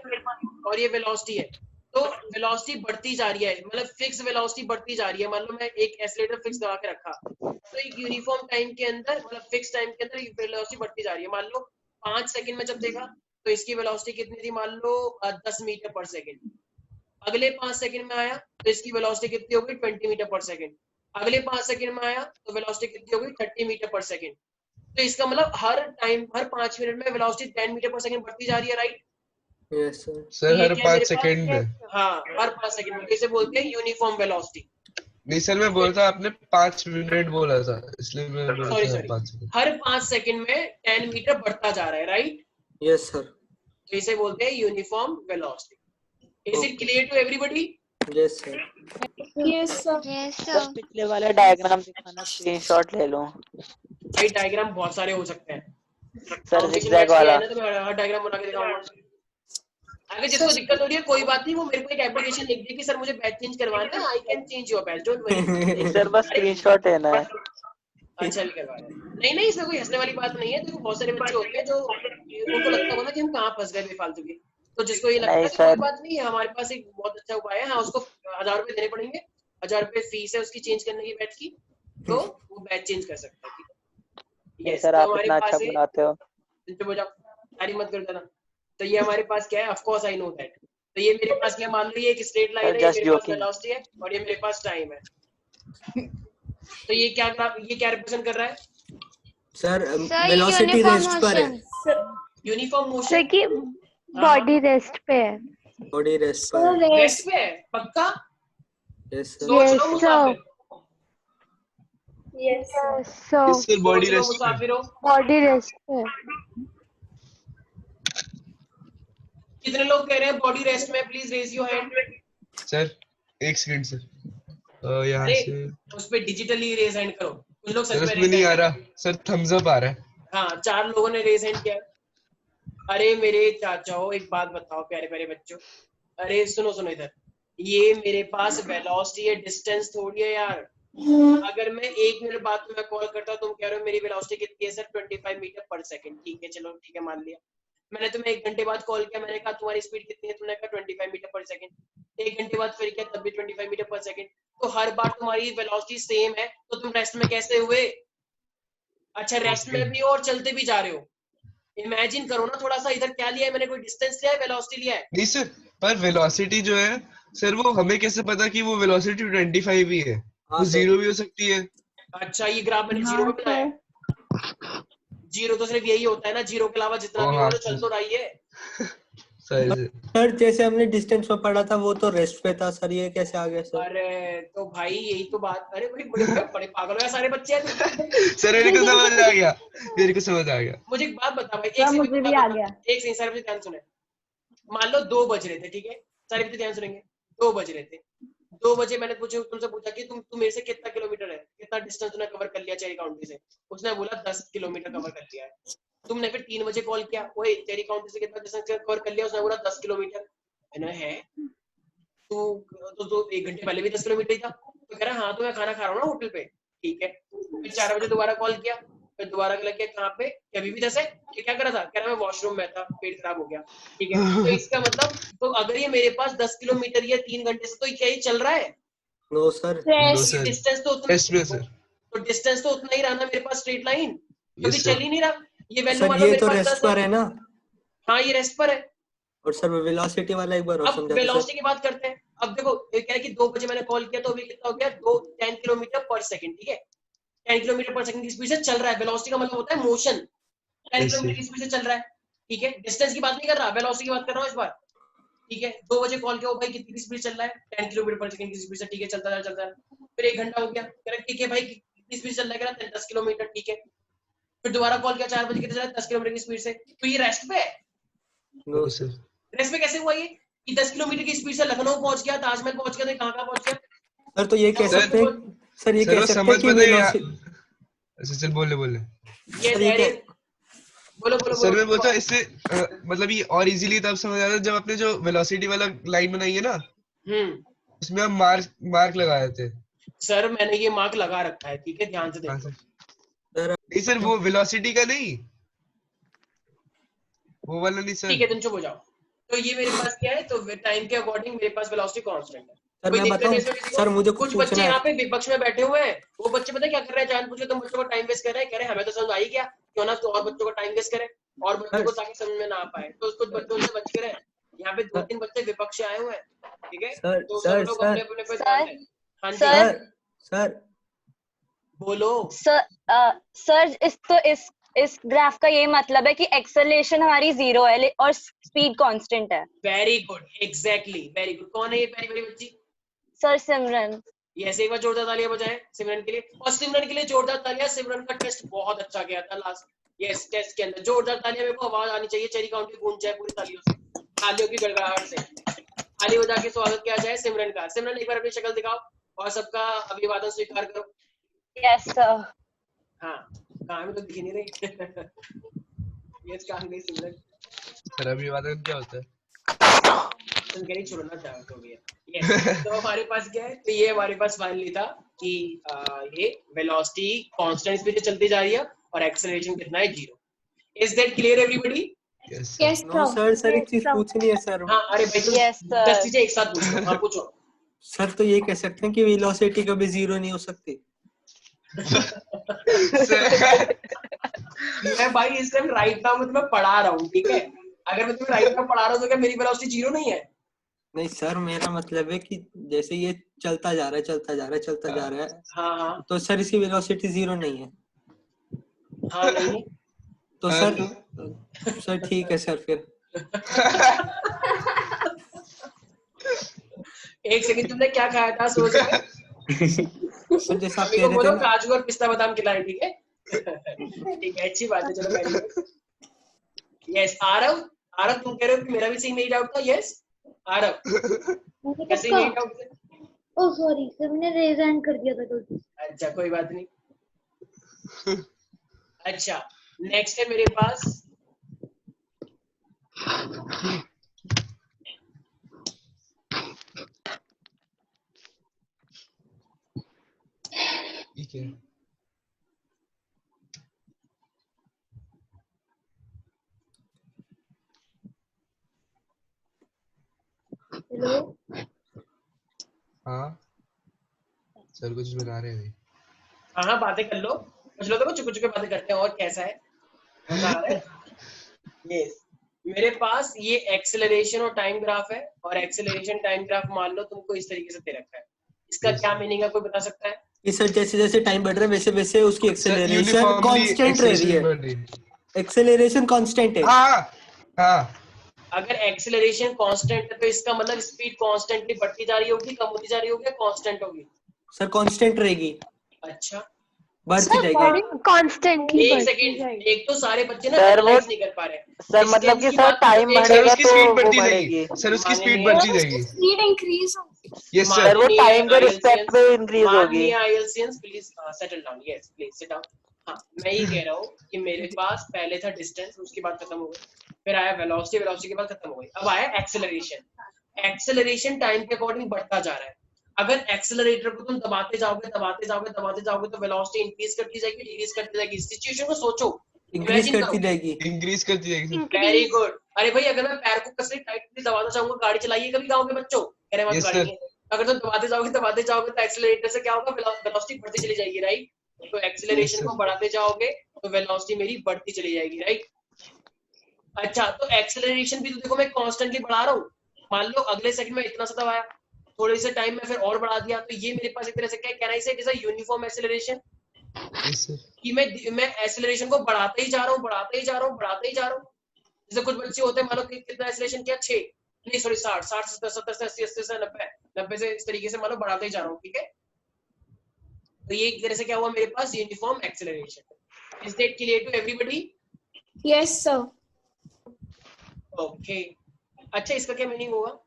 और ये वेलोसिटी है, तो वेलोसिटी बढ़ती जा रही है, मतलब फिक्स वेलोसिटी बढ़ती जा रही है। मान लो मैं एक एक्सीलरेटर फिक्स दबा के रखा, तो एक यूनिफॉर्म टाइम के अंदर मतलब फिक्स टाइम के अंदर वेलोसिटी बढ़ती जा रही है। मान लो 5 सेकंड में जब देखा तो इसकी वेलोसिटी कितनी थी? मान लो 10 मीटर पर सेकंड। अगले 5 सेकंड में आया तो इसकी वेलोसिटी कितनी हो गई? 20 मीटर पर सेकंड। अगले 5 सेकंड में आया तो वेलोसिटी कितनी हो गई 30 मीटर पर सेकंड। तो इसका मतलब हर 5 मिनट में वेलोसिटी 10 मीटर पर सेकंड बढ़ती जा रही है, राइट? Yes sir. सर ये हर क्या है 5 मेरे पास? सेकंड में? हाँ, हर 5 सेकंड में। इसे बोलते हैं यूनिफॉर्म वेलोसिटी। नहीं सर, मैं बोल रहा था, आपने 5 मिनट बोला था, इसलिए मैं बोल सॉरी रहा था सॉरी, 5 सेकंड। हर 5 सेकंड में 10 मीटर बढ़ता जा रहा है, राइट? Yes sir. तो इसे बोलते हैं uniform velocity. Is it clear to everybody? Yes sir. Yes sir. Sir पिछले वाले डायग्राम दिखाना, स्क्रीनशॉट ले लूं। भाई डायग्राम बहुत सारे हो सकते हैं। सर Foundation zigzag बैठ के वाला। है ना, तो मैं हर डायग्राम बना के दिखाऊंगा। अगर जिसको दिक्कत हो रही है कोई बात नहीं, वो मेरे को एक एप्लीकेशन लिख दे कि सर मुझे बैच चेंज करवाना है, I can change your batch, don't worry. नहीं सर, बस स्क्रीनशॉट लेना है। अच्छा भी करवा रहे हैं। नहीं इसमें कोई हंसने वाली बात नहीं है। देखो बहुत सारे बच्चे होते हैं जो उनको लगता होगा ना कि हम कहाँ फंस गए बेफालतू के। तो जिसको ये लगता नहीं है तो कोई सर। बात नहीं है, हमारे पास एक बहुत अच्छा उपाय है। हाँ, उसको 1000 रुपए देने पड़ेंगे, 1000 रुपए फीस है उसकी चेंज करने की बैच की, तो वो बैच चेंज कर सकता है। नहीं यस, सर, तो आप हमारे इतना अच्छा पास है, पढ़ाते हो। चुप हो जाओ, तारीफ मत कर देना। तो ये हमारे पास क्या है, of course I know that. तो ये मेरे पास क्या, मान लो ये एक स्ट्रेट लाइन है, ये just मेरे पास joking. वेलोसिटी है और ये मेरे पास टाइम है। तो ये क्या रिप्रेजेंट कर रहा है? सर वेलोसिटी रेस्ट पर है। Uniform sir motion. की बॉडी रेस्ट पे है। बॉडी रेस्ट पर है। रेस्ट पे है पक्का? Yes sir. सोच लो Yes, मुसाफिर, Yes, sir. So sir body सोच लो रेस्ट पे। मुसाफिर हो। बॉडी रेस्ट पे है। कितने लोग कह रहे हैं बॉडी रेस्ट में? Please raise your hand. Sir एक सेकंड सर, यहाँ अरे से उस पे डिजिटली रेज हैंड करो। कुछ लोग सच सर में उसमें रेज नहीं आ हैंड। रहा सर, थम्स अप आ रहा है। हाँ, 4 लोगों ने रेज हैंड किया। अरे मेरे चाचाओ, एक बात बताओ प्यारे प्यारे बच्चों। अरे सुनो इधर, ये मेरे पास वेलोसिटी है, डिस्टेंस थोड़ी है यार। अगर मैं 1 मिनट बाद तुम्हें कॉल करता हूँ, तुम कह रहे हो मेरी वेलोसिटी कितनी है? सर 25 मीटर पर सेकंड। ठीक है, चलो ठीक है, मान लिया। मैंने तुम्हें 1 घंटे बाद कॉल किया, मैंने कहा तुम्हारी स्पीड कितनी है? तुमने कहा 25 मीटर पर सेकंड। 1 घंटे बाद फिर किया, तब भी 25 मीटर पर सेकंड। तो हर बार तुम्हारी वेलोसिटी सेम है, तो तुम रेस्ट में कैसे हुए? अच्छा, रेस्ट में भी हो और चलते भी जा रहे हो। इमेजिन करो ना थोड़ा सा, इधर क्या लिया है मैंने? कोई डिस्टेंस लिया है, वेलोसिटी लिया है? नहीं सर, पर वेलोसिटी जो है सर, वो हमें कैसे पता कि वो वेलोसिटी 25 ही है? वो जीरो भी हो सकती है। अच्छा, ये ग्राफ मैंने जीरो पे बनाया है। जीरो तो सिर्फ यही होता है ना, जीरो के अलावा जितना भी हो चल तो रही है। सर जैसे हमने डिस्टेंस में पढ़ा था वो तो रेस्ट पे था सर, ये कैसे आ गया सर? अरे तो भाई यही तो बात। अरे भाई बड़े पागल हो सारे बच्चे हैं। सर मेरे को समझ आ गया, मेरे को समझ आ गया। मुझे एक बात बता भाई, मुझे भी आ गया। एक सेकंड सारे बच्चे ध्यान सुने। मान लो 2 बज रहे थे, ठीक है? सारे बच्चे ध्यान सुनेंगे। 2 बज रहे थे, 2 बजे मैंने तुमसे पूछा कि तुम मेरे से कितना किलोमीटर है, कितना डिस्टेंस तुमने कवर कर लिया चेरी काउंटी से? उसने बोला 10 किलोमीटर कवर कर लिया है। तुमने फिर 3 बजे कॉल किया, ओए चेरी काउंटी से कितना डिस्टेंस कवर कर लिया? उसने बोला 10 किलोमीटर। मैंने है तो 1 घंटे पहले भी 10 किलोमीटर ही था। तो कह रहा हाँ, तो मैं खाना खा रहा हूँ ना होटल पे। ठीक है, फिर 4 बजे दोबारा कॉल किया, फिर दोबारा लग गया कहाँ पे? अभी भी 10 है? ये क्या कर रहा था? कह रहा मैं वॉशरूम में था, पेट खराब हो गया। ठीक है, तो इसका मतलब, तो अगर ये मेरे पास 10 किलोमीटर या 3 घंटे से, तो क्या ये चल रहा है? No sir. डिस्टेंस तो उतना, तो डिस्टेंस तो उतना ही रहा ना मेरे पास, स्ट्रेट लाइन कभी चल ही नहीं रहा। ये वैल्यू सर मान लो ये मेरे तो पास रेस्ट 10 पर है ना? हाँ, ये रेस्ट पर है। और सर वेलोसिटी वाला एक बार और अब समझा वेलोसिटी की बात करते हैं। अब देखो क्या है कि 2 बजे मैंने कॉल किया, तो अभी कितना हो गया? 10 किलोमीटर पर सेकंड। ठीक है, 10 किलोमीटर पर सेकंड की स्पीड से चल रहा है। वेलोसिटी का मतलब होता है मोशन। 10 किलोमीटर की स्पीड से चल रहा है। ठीक है, डिस्टेंस की बात नहीं कर रहा, वेलोसिटी की बात कर रहा हूँ इस बार। ठीक है, 2 बजे कॉल किया, भाई कितनी स्पीड चल रहा है? 10 किलोमीटर पर सेकंड की स्पीड से। ठीक है, चलता है। फिर 1 घंटा हो गया, कह रहा ठीक है भाई कितनी स्पीड चल रहा है? 10 किलोमीटर। ठीक है, फिर दोबारा कॉल किया 4 बजे, कितने चल रहा है? 10 किलोमीटर की स्पीड से। तो ये रेस्ट पे है? No sir. रेस्ट पे कैसे हुआ ये कि 10 किलोमीटर की स्पीड से लखनऊ पहुंच गया, ताजमहल पहुंच गया, तो कहां पहुंच गया? सर तो ये कह सकते हैं सर, ये कह सकते हैं कि वेलोसिटी। अच्छा चल बोले ये सर ये क्या? बोलो सर मैं बोलता इससे मतलब ये और इजीली तब समझ आता है जब आपने जो वेलोसिटी वाला लाइन बनाई है ना, उसमें हम मार्क लगाए थे। सर मैंने ये मार्क लगा रखा है, ठीक है, ध्यान से देखो। नहीं सर, वो वेलोसिटी का नहीं, वो वाला नहीं सर। ठीक है, तुम चुप हो जाओ। तो ये मेरे पास क्या है? तो टाइम के अकॉर्डिंग मेरे पास वेलोसिटी कांस्टेंट है। सर कोई मैं दिक्कत बताऊं? है इसमें किसी को? सर मुझे कुछ पूछना बच्चे है। यहाँ पे विपक्ष में बैठे हुए हैं, वो बच्चे पता है क्या कर रहे हैं? जानबूझ के तुम बच्चों का टाइम वेस्ट कर रहे हैं। कह रहे हैं हमें तो समझ आई क्या, क्यों ना तो और बच्चों का टाइम वेस्ट करें, और बच्चों को ताकि समझ में ना आ पाए। तो कुछ बच्चों से बच के रहे। यहाँ पे 2-3 बच्चे विपक्ष से आए हुए हैं, ठीक है? तो सब लोग अपने अपने पे ध्यान दें। हाँ जी सर बोलो। सर इस ग्राफ का ये मतलब है कि एक्सेलरेशन हमारी 0 है और स्पीड कांस्टेंट है। Very good, exactly, very good. कौन है ये प्यारी प्यारी बच्ची? सर सिमरन। यस, एक बार जोरदार तालियां बजाएं सिमरन के लिए, और सिमरन के लिए जोरदार तालियां। सिमरन का टेस्ट बहुत अच्छा गया था लास्ट, यस, टेस्ट के अंदर जोरदार तालियां, मेरे को आवाज आनी चाहिए, चेरी काउंटी गूंज जाए पूरी तालियों से, तालियों की गड़गड़ाहट से। ताली बजा के स्वागत किया जाए सिमरन का। सिमरन एक बार अपनी शक्ल दिखाओ और सबका अभिवादन स्वीकार करो। Yes sir. हाँ, कहाँ में तो दिख नहीं रही। यस, कहाँ गई सिमरन? सर अभिवादन क्या होता है? तुम कह रही छोड़ना चाहो तो भी है। Yes. तो हमारे पास क्या है, तो ये हमारे पास फाइनली था कि ये वेलोसिटी कांस्टेंट स्पीड से चलती जा रही है और एक्सेलरेशन कितना है 0। Is that clear everybody? Yes Yes, no sir, sir एक चीज पूछनी है सर। हाँ, अरे भाई तुम Yes, sir. 10 चीजें एक साथ पूछो। हाँ, पूछो। सर तो ये कह सकते हैं कि वेलोसिटी कभी 0 नहीं हो सकती। मैं भाई इस टाइम राइट नाउ में तुम्हें पढ़ा रहा हूँ, ठीक है? अगर मैं तुम्हें राइट नाउ पढ़ा रहा हूँ तो क्या मेरी वेलोसिटी 0 नहीं है? नहीं सर, मेरा मतलब है कि जैसे ये चलता जा रहा है, चलता जा रहा है, चलता जा रहा है, हाँ हाँ तो सर इसकी वेलोसिटी 0 नहीं है। हाँ, नहीं है तो सर ठीक है सर फिर। एक सेकंड, तुमने क्या खाया था सोच में? सर जैसा आप मम्मी कह को रहे बोलो थे ना, काजू और पिस्ता बादाम खिलाए, ठीक है? ठीक है, अच्छी बात है, चलो वेरी गुड। यस, आरव तुम कह रहे हो कि मेरा भी सेम यही डाउट था। यस आरव, कैसे यही डाउट था? ओह सॉरी सर, मैंने रेज हैंड कर दिया था गलती से। अच्छा, कोई बात नहीं। अच्छा, नेक्स्ट है मेरे पास ठीक है। हेलो, हाँ सर कुछ बता रहे हैं। हाँ हाँ, बातें कर लो, कुछ लोग तो चुप चुप के बातें करते हैं। और कैसा है, मजा आ रहा है? यस, मेरे पास ये एक्सेलरेशन और टाइम ग्राफ है, और एक्सेलरेशन टाइम ग्राफ मान लो तुमको इस तरीके से दे रखा है। इसका क्या मीनिंग है, कोई बता सकता है? कि सर जैसे जैसे टाइम बढ़ रहा है वैसे वैसे उसकी एक्सेलरेशन कांस्टेंट रह रही है। एक्सेलरेशन कांस्टेंट है। हाँ हाँ। अगर एक्सेलरेशन कांस्टेंट है तो इसका मतलब स्पीड कांस्टेंटली बढ़ती जा रही होगी, कम होती जा रही होगी, कांस्टेंट होगी? सर कांस्टेंट रहेगी, अच्छा, बढ़ती जाएगी। कॉन्स्टेंटली एक बढ़ती सेकंड, जाएगी। एक तो सारे बच्चे ना सर, वो- एनालाइज नहीं कर पा रहे हैं। सर मतलब कि Distance की सर बात टाइम करो, एक सर बढ़ेगा उसकी तो स्पीड वो बढ़ती बढ़ेगी। जाएगी। सर उसकी स्पीड माननीय- बढ़ती जाएगी। Speed increase होगी। Yes sir. सर वो टाइम के रिस्पेक्ट में इंक्रीज होगी। माननीय ILCians please settle down. Yes please sit down. हाँ, मैं ये कह रहा हूँ कि मेरे पास पहले था डिस्टेंस, उसके बाद खत्म हो गई, फिर आया वेलोसिटी, वेलोसिटी के बाद खत्म हो गई, अब आया एक्सेलरेशन। एक्सेलरेशन टाइम के अकॉर्डिंग बढ़ता जा रहा है। अगर एक्सेलरेटर को तुम दबाते जाओगे तो वेलोसिटी इंक्रीज करती जाएगी, डिक्रीज करती जाएगी। सिचुएशन को सोचो, इंक्रीज इमेजिन करती करो। जाएगी। इंक्रीज करती जाएगी। Very good. अरे भाई, अगर मैं पैर को कसरी टाइटली दबाना चाहूंगा, गाड़ी चलाइए कभी गाँव के बच्चों, कह रहे Yes, गाड़ी sir. नहीं है। अगर तुम दबाते जाओगे तो एक्सेलरेटर से क्या होगा, वेलोसिटी बढ़ती चली जाएगी, राइट? तो एक्सेलरेशन Yes, sir. को बढ़ाते जाओगे तो वेलोसिटी मेरी बढ़ती चली जाएगी, राइट? अच्छा, तो एक्सेलरेशन भी तो देखो मैं कांस्टेंटली बढ़ा रहा हूँ। मान लो अगले सेकंड में इतना सा दबाया, थोड़े से टाइम में फिर और बढ़ा दिया, तो ये मेरे पास एक तरह से क्या कहना है, it is a uniform acceleration. Yes, sir. कि मैं एक्सेलरेशन को बढ़ाते ही जा रहा हूँ। जैसे कुछ बच्चे होते हैं, मान लो कितना एक्सेलरेशन किया, 6 नहीं सॉरी 60 60 70 से 80 80 से 90 से, इस तरीके से मान लो बढ़ाते ही जा रहा हूँ, ठीक है? तो ये एक तरह से क्या हुआ मेरे पास, uniform acceleration. Is that clear to everybody? Yes, sir. Okay, अच्छा इसका क्या मीनिंग होगा?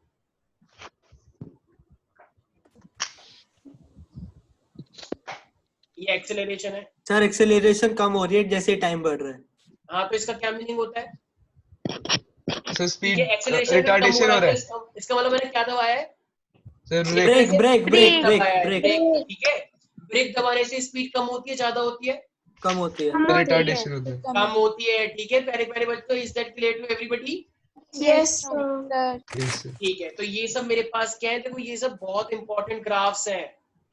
ये एक्सेलरेशन है। सर एक्सेलरेशन कम हो रही है जैसे टाइम बढ़ रहा है। हाँ, तो इसका क्या मीनिंग होता है? सर स्पीड एक्सेलरेशन रिटार्डेशन हो रहा है। इसका मतलब मैंने क्या दबाया है? Sir brake. ठीक है, ब्रेक दबाने से स्पीड कम होती है, ज्यादा होती है? कम होती है। रिटार्डेशन होता है। कम होती है, ठीक है प्यारे प्यारे बच्चों। Is that clear to everybody? Yes, sir. Yes, sir. ठीक है, तो ये सब मेरे पास क्या है, देखो ये सब बहुत इंपॉर्टेंट ग्राफ्स हैं,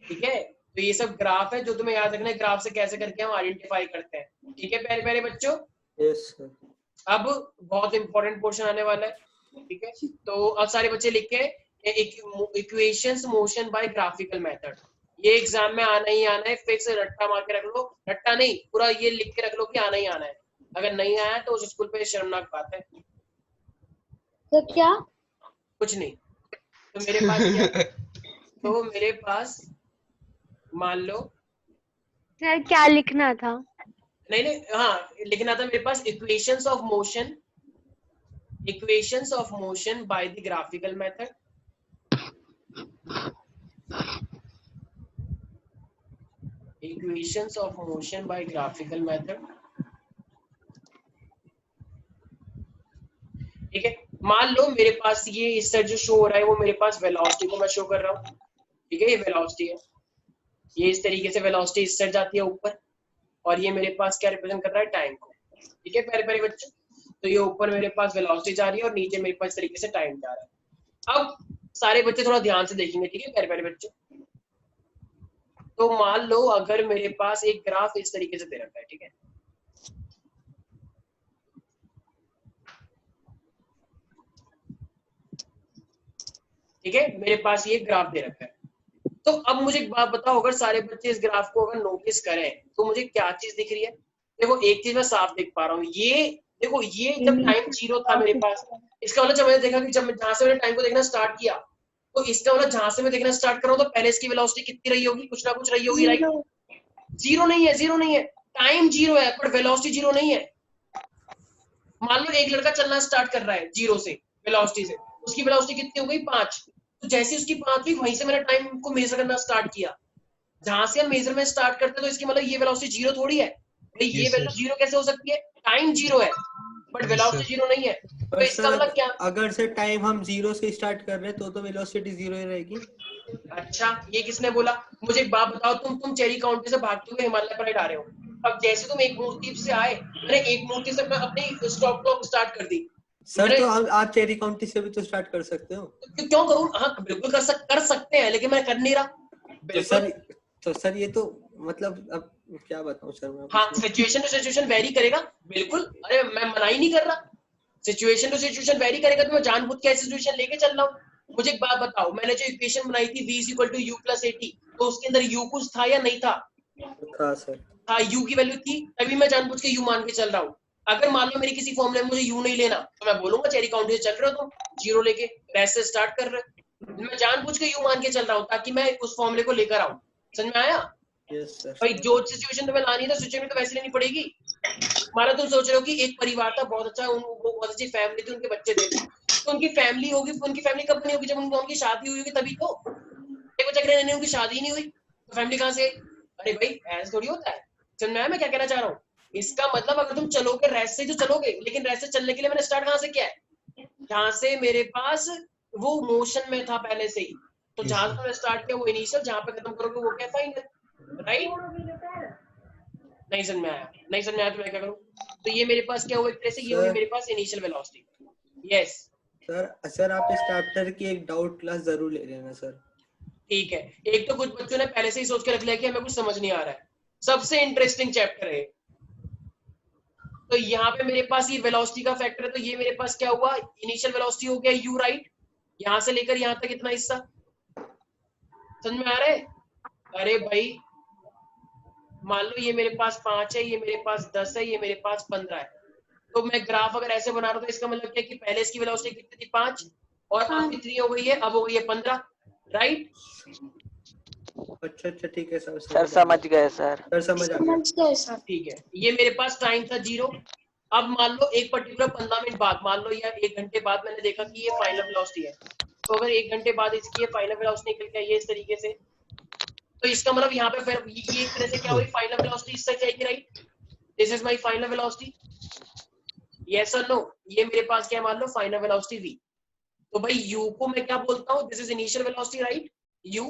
ठीक है? तो ये सब ग्राफ है जो तुम्हें याद रखना है, ग्राफ से कैसे करके हम आइडेंटिफाई करते हैं, ठीक है प्यारे प्यारे बच्चों? Yes sir. अब बहुत इंपॉर्टेंट पोर्शन आने वाला है, ठीक है? तो अब सारे बच्चे लिख के equations motion by graphical method, ये एग्जाम में आना ही आना है, फिक्स रट्टा मार के रख लो, रट्टा नहीं पूरा ये लिख के रख लो कि आना ही आना है। अगर नहीं आया तो उस स्कूल पे शर्मनाक बात है। तो क्या? कुछ नहीं। तो मेरे पास क्या तो मेरे पास मान लो सर क्या लिखना था? नहीं हाँ लिखना था मेरे पास equations of motion by the graphical method, equations of motion by graphical method. ठीक है, मान लो मेरे पास ये इस तरह जो शो हो रहा है वो मेरे पास वेलोसिटी को मैं शो कर रहा हूँ। ठीक है, ये वेलोसिटी है, ये इस तरीके से वेलोसिटी इस तरह जाती है ऊपर, और ये मेरे पास क्या रिप्रेजेंट कर रहा है, टाइम को। ठीक है प्यारे प्यारे बच्चों, तो ये ऊपर मेरे पास वेलोसिटी जा रही है और नीचे मेरे पास इस तरीके से टाइम जा रहा है। अब सारे बच्चे थोड़ा ध्यान से देखेंगे, ठीक है प्यारे प्यारे बच्चों। तो मान लो अगर मेरे पास एक ग्राफ इस तरीके से दे रखा है, ठीक है, ठीक है मेरे पास ये ग्राफ दे रखा है। तो अब मुझे एक बात बताओ, अगर सारे बच्चे इस ग्राफ को अगर नोटिस करें तो मुझे क्या चीज दिख रही है? देखो एक चीज मैं साफ देख पा रहा हूँ, ये देखो ये जब टाइम 0 था मेरे पास, इसका मतलब जब मैंने देखा कि जब जहां से मैंने टाइम को देखना स्टार्ट किया, तो इसका मतलब जहां से मैं देखना स्टार्ट कर रहा हूँ तो पहले इसकी वेलोसिटी कितनी रही होगी, कुछ ना कुछ रही होगी, राइट? जीरो नहीं है, टाइम 0 है पर वेलोसिटी 0 नहीं है। मान लो एक लड़का चलना स्टार्ट कर रहा है 0 से वेलोसिटी से, उसकी वेलोसिटी कितनी हो गई 5, तो जैसे उसकी 5 हुई वहीं से मैंने टाइम को मेजर करना स्टार्ट किया। जहां से हम मेजरमेंट स्टार्ट करते हैं तो इसकी मतलब ये वेलोसिटी 0 थोड़ी है भाई, ये वैल्यू 0 कैसे हो सकती है? टाइम 0 है बट वेलोसिटी 0 नहीं है, तो पर इसका सर मतलब क्या? अगर से टाइम हम 0 से स्टार्ट कर रहे हैं तो वेलोसिटी 0 ही रहेगी। अच्छा ये किसने बोला? मुझे एक बात बताओ, तुम चेरी काउंटी से भागते हुए हिमालय पर आ रहे हो, अब जैसे तुम एक मूर्ति से आए, मैंने एक मूर्ति से अपनी स्टॉप क्लॉक स्टार्ट कर दी। सर तो आप चेरी काउंटी से भी तो स्टार्ट कर सकते हो। क्यों करूं? हाँ बिल्कुल कर सकते हैं, लेकिन मैं कर नहीं रहा। तो सर ये तो मतलब अब क्या बताऊं सर मैं। हाँ सिचुएशन टू सिचुएशन वेरी करेगा, बिल्कुल। अरे मैं मना ही नहीं कर रहा, सिचुएशन टू सिचुएशन वेरी करेगा, तो मैं जानबूझ के ऐसी सिचुएशन लेके चल रहा हूँ। मुझे एक बात बताओ, मैंने जो इक्वेशन बनाई थी v = u + 80, तो उसके अंदर u कुछ था या नहीं था? था सर। हाँ u की वैल्यू थी, तभी मैं जानबूझ के u मान के चल रहा हूँ। अगर मान लो मेरी किसी फॉर्मूले में मुझे u नहीं लेना, तो मैं बोलूंगा चेरी काउंटी से चल रहे हो तुम, 0 लेके रेस से स्टार्ट कर रहे हो। मैं जानबूझ के u मान के चल रहा हूँ ताकि मैं उस फॉर्मूले को लेकर आऊं। समझ में आया? Yes sir. भाई जो सिचुएशन तुम्हें लानी है तो सिचुएशन तो वैसे लेनी पड़ेगी। मानो तुम सोच रहे हो कि एक परिवार था बहुत अच्छा, वो बहुत अच्छी फैमिली थी, उनके बच्चे थे, तो उनकी फैमिली होगी, उनकी फैमिली कब बनी होगी? जब उनकी शादी हुई होगी तभी तो। एक बच्चा कह रहे नहीं उनकी शादी नहीं हुई, तो फैमिली कहाँ से? अरे भाई ऐसा थोड़ी होता है। समझ में आया मैं क्या कहना चाह रहा हूँ? इसका मतलब अगर तुम चलोगे रेस से तो चलोगे, लेकिन रेस से चलने के लिए मैंने स्टार्ट कहाँ से किया है? जहां से मेरे पास वो मोशन में था पहले से ही, तो जहां से मैंने स्टार्ट किया वो इनिशियल, जहां पे खत्म करोगे वो क्या फाइनल, राइट? नहीं समझ में आया? नहीं समझ में आया तो मैं क्या करूं? तो ये मेरे पास क्या हुआ, एक तरह से ये हुई मेरे पास इनिशियल वेलोसिटी। यस सर आप इस चैप्टर की एक डाउट क्लास जरूर ले लेना सर। ठीक है, एक तो कुछ बच्चों ने पहले से ही सोच के रख लिया कि हमें कुछ समझ नहीं आ रहा है, सबसे इंटरेस्टिंग चैप्टर है। तो यहाँ पे मेरे पास ये वेलोसिटी का फैक्टर है, तो ये मेरे पास क्या हुआ, इनिशियल वेलोसिटी हो गया u, राइट? यहाँ से लेकर यहाँ तक इतना हिस्सा समझ में आ रहा है? अरे भाई मान लो ये मेरे पास 5 है, ये मेरे पास 10 है, ये मेरे पास 15 है, तो मैं ग्राफ अगर ऐसे बना रहा हूँ तो इसका मतलब क्या कि पहले इसकी वेलोसिटी कितनी थी 5, और अब कितनी हो गई है, अब हो गई है 15, राइट? अच्छा ठीक है सर। सर समझ गए सर। सर समझ आ गया सर। ठीक है, ये मेरे पास टाइम था 0। अब मान लो एक पर्टिकुलर 15 मिनट बाद, मान लो या 1 घंटे बाद मैंने देखा कि ये फाइनल वेलोसिटी है, तो अगर 1 घंटे बाद इसकी फाइनल वेलोसिटी निकल के आई है इस तरीके से, तो इसका मतलब यहाँ पे फिर ये एक तरह से क्या हुई, फाइनल वेलोसिटी इससे जाएगी, right? This is my final velocity, yes और नो? ये मेरे पास क्या है, मान लो फाइनल वेलोसिटी v, तो भाई u को मैं क्या बोलता हूँ, this is initial velocity, right? u,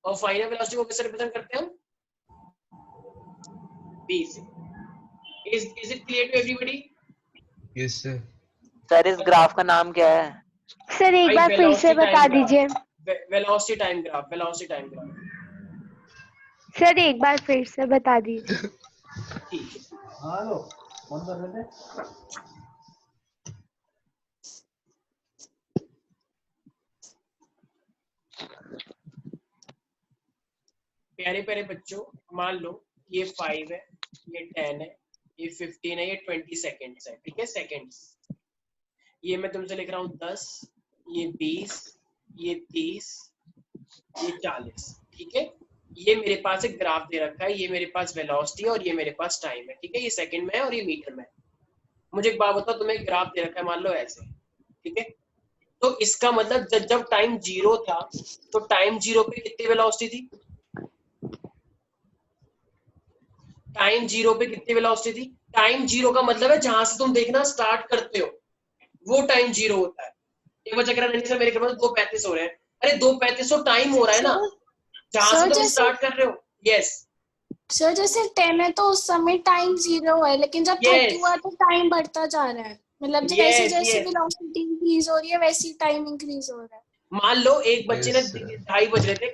और फाइनल वेलोसिटी को कैसे रिप्रेजेंट करते हैं हम? v से। Is it clear to everybody? Yes sir. Sir इस ग्राफ का नाम क्या है? सर एक बार फिर से बता दीजिए। Velocity time graph, velocity time graph. Sir एक बार फिर से बता दीजिए। ठीक है, हेलो कौन कर रहे थे? प्यारे प्यारे बच्चों, मान लो ये 5 है, ये 10 है, ये 15 है, ये 20 सेकेंड्स है, ठीक है, सेकेंड्स। ये मैं तुमसे लिख रहा हूँ 10, ये 20, ये 30, ये 40, ठीक है। ये मेरे पास एक ग्राफ दे रखा है, ये मेरे पास वेलोसिटी है और ये मेरे पास टाइम है, ठीक है। ये सेकंड में है और ये मीटर में है। मुझे एक बात बताओ, तुम्हें एक ग्राफ दे रखा है, मान लो ऐसे, ठीक है। तो इसका मतलब जब टाइम 0 था तो टाइम 0 पे कितनी वेलोसिटी थी? टाइम 0 पे कितनी वेलोसिटी थी? टाइम 0 का मतलब है जहां से तुम देखना स्टार्ट करते हो वो टाइम 0 होता है। एक बच्चा कह रहा है, सर मेरे क्रम में 2:35 हो रहे हैं। अरे 2:35 तो टाइम हो रहा है ना, जहां से तुम स्टार्ट कर रहे हो। यस सर, जैसे 10 है तो उस समय टाइम 0 है, लेकिन जब 30 हुआ तो टाइम बढ़ता जा रहा है। मतलब जैसे जैसे वेलोसिटी इंक्रीज हो रही है वैसे टाइम इंक्रीज हो रहा है। मान लो एक बच्चे ने 2:30 बज रहे थे,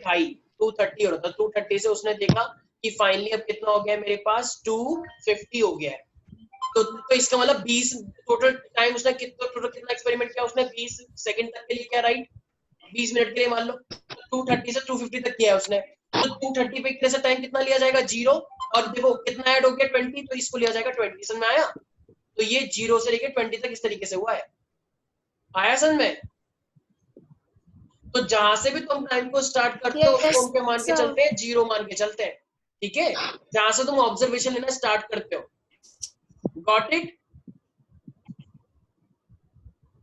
2:30 हो रहा था, 2:30 से उसने देखा कि फाइनली अब कितना हो गया मेरे पास, 2:50 हो गया है। तो इसका मतलब 20 टोटल टाइम उसने कितना एक्सपेरिमेंट किया उसने? 20 सेकंड तक के लिए किया, राइट? 20 मिनट के लिए मान लो। 2:30 से 2:50 तक किया है उसने। तो 2:30 पे इतने से टाइम कितना लिया जाएगा? 0। और देखो कितना ऐड हो गया, 20, तो इसको लिया जाएगा 20। समझ में आया? तो ये 0 से लेकर 20 तक इस तरीके से हुआ है। आया समझ में? तो जहां से भी तुम टाइम को स्टार्ट करते हो उसको हम क्या मान के चलते हैं? 0 मान के चलते हैं, ठीक है। जहां से तुम ऑब्जर्वेशन लेना स्टार्ट करते हो। Got it?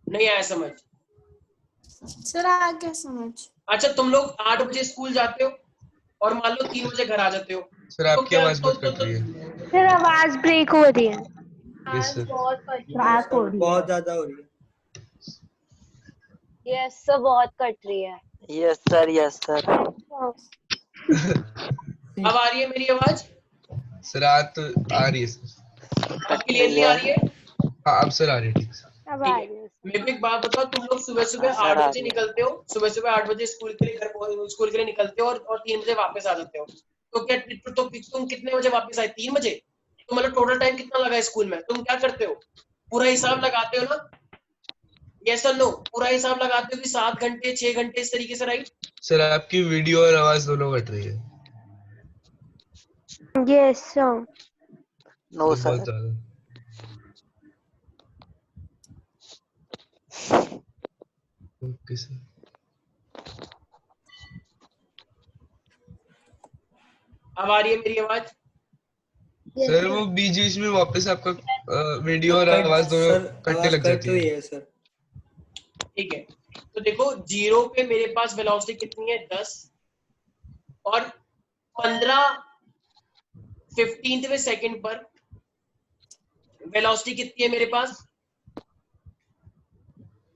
नहीं आया समझ? सर आ गया समझ। अच्छा, तुम लोग 8 बजे स्कूल जाते हो और मान लो 3 बजे घर आ जाते हो। सर आपकी आवाज बहुत कट रही है। सर आवाज ब्रेक हो रही है। यस सर, बहुत ज्यादा हो रही है। यस सर, बहुत कट रही है। Yes sir, yes sir. अब आ रही है मेरी आवाज? सर आ रही है सर। अब क्लियरली आ रही है? हाँ अब सर आ रही है, ठीक सर। अब आ रही है। मेरे को एक बात बताओ, तुम लोग सुबह सुबह 8 बजे निकलते हो, सुबह 8 बजे स्कूल के लिए स्कूल के लिए निकलते हो और 3 बजे वापस आ जाते हो। तो क्या तो तुम कितने बजे वापस आए? 3 बजे। तो मतलब टोटल टाइम कितना लगा है स्कूल में? तुम क्या करते हो? पूरा हिसाब लगाते हो ना? यस और नो? पूरा हिसाब लगाते हो कि 7 घंटे 6 घंटे इस तरीके से, राइट? सर आपकी वीडियो और आवाज दोनों कट रही है। Yes sir. नो बहुत सर। ज्यादा। Okay sir. अब आ रही है मेरी आवाज? सर वो बीच में वापस आपका वीडियो और आवाज दोनों कटने लग जाती है। सर ठीक है, तो देखो 0 पे मेरे पास वेलोसिटी कितनी है? 10। और 15वें सेकंड पर वेलोसिटी कितनी है मेरे पास?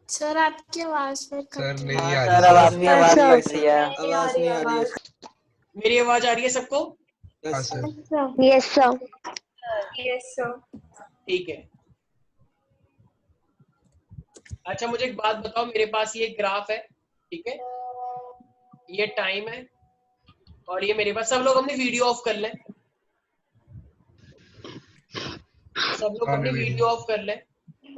सर आपकी आवाज फिर सर कट नहीं रही आ है। रही सर सर। आपकी आवाज कट रही है। आवाज नहीं आ रही है। मेरी आवाज आ रही है सबको? हाँ sir. Yes sir. Yes sir. ठीक है। अच्छा मुझे एक बात बताओ, मेरे पास ये ग्राफ है, ठीक है, ये टाइम है और ये मेरे पास, सब लोग अपनी वीडियो ऑफ कर लें, सब लोग अपनी वीडियो ऑफ कर लें।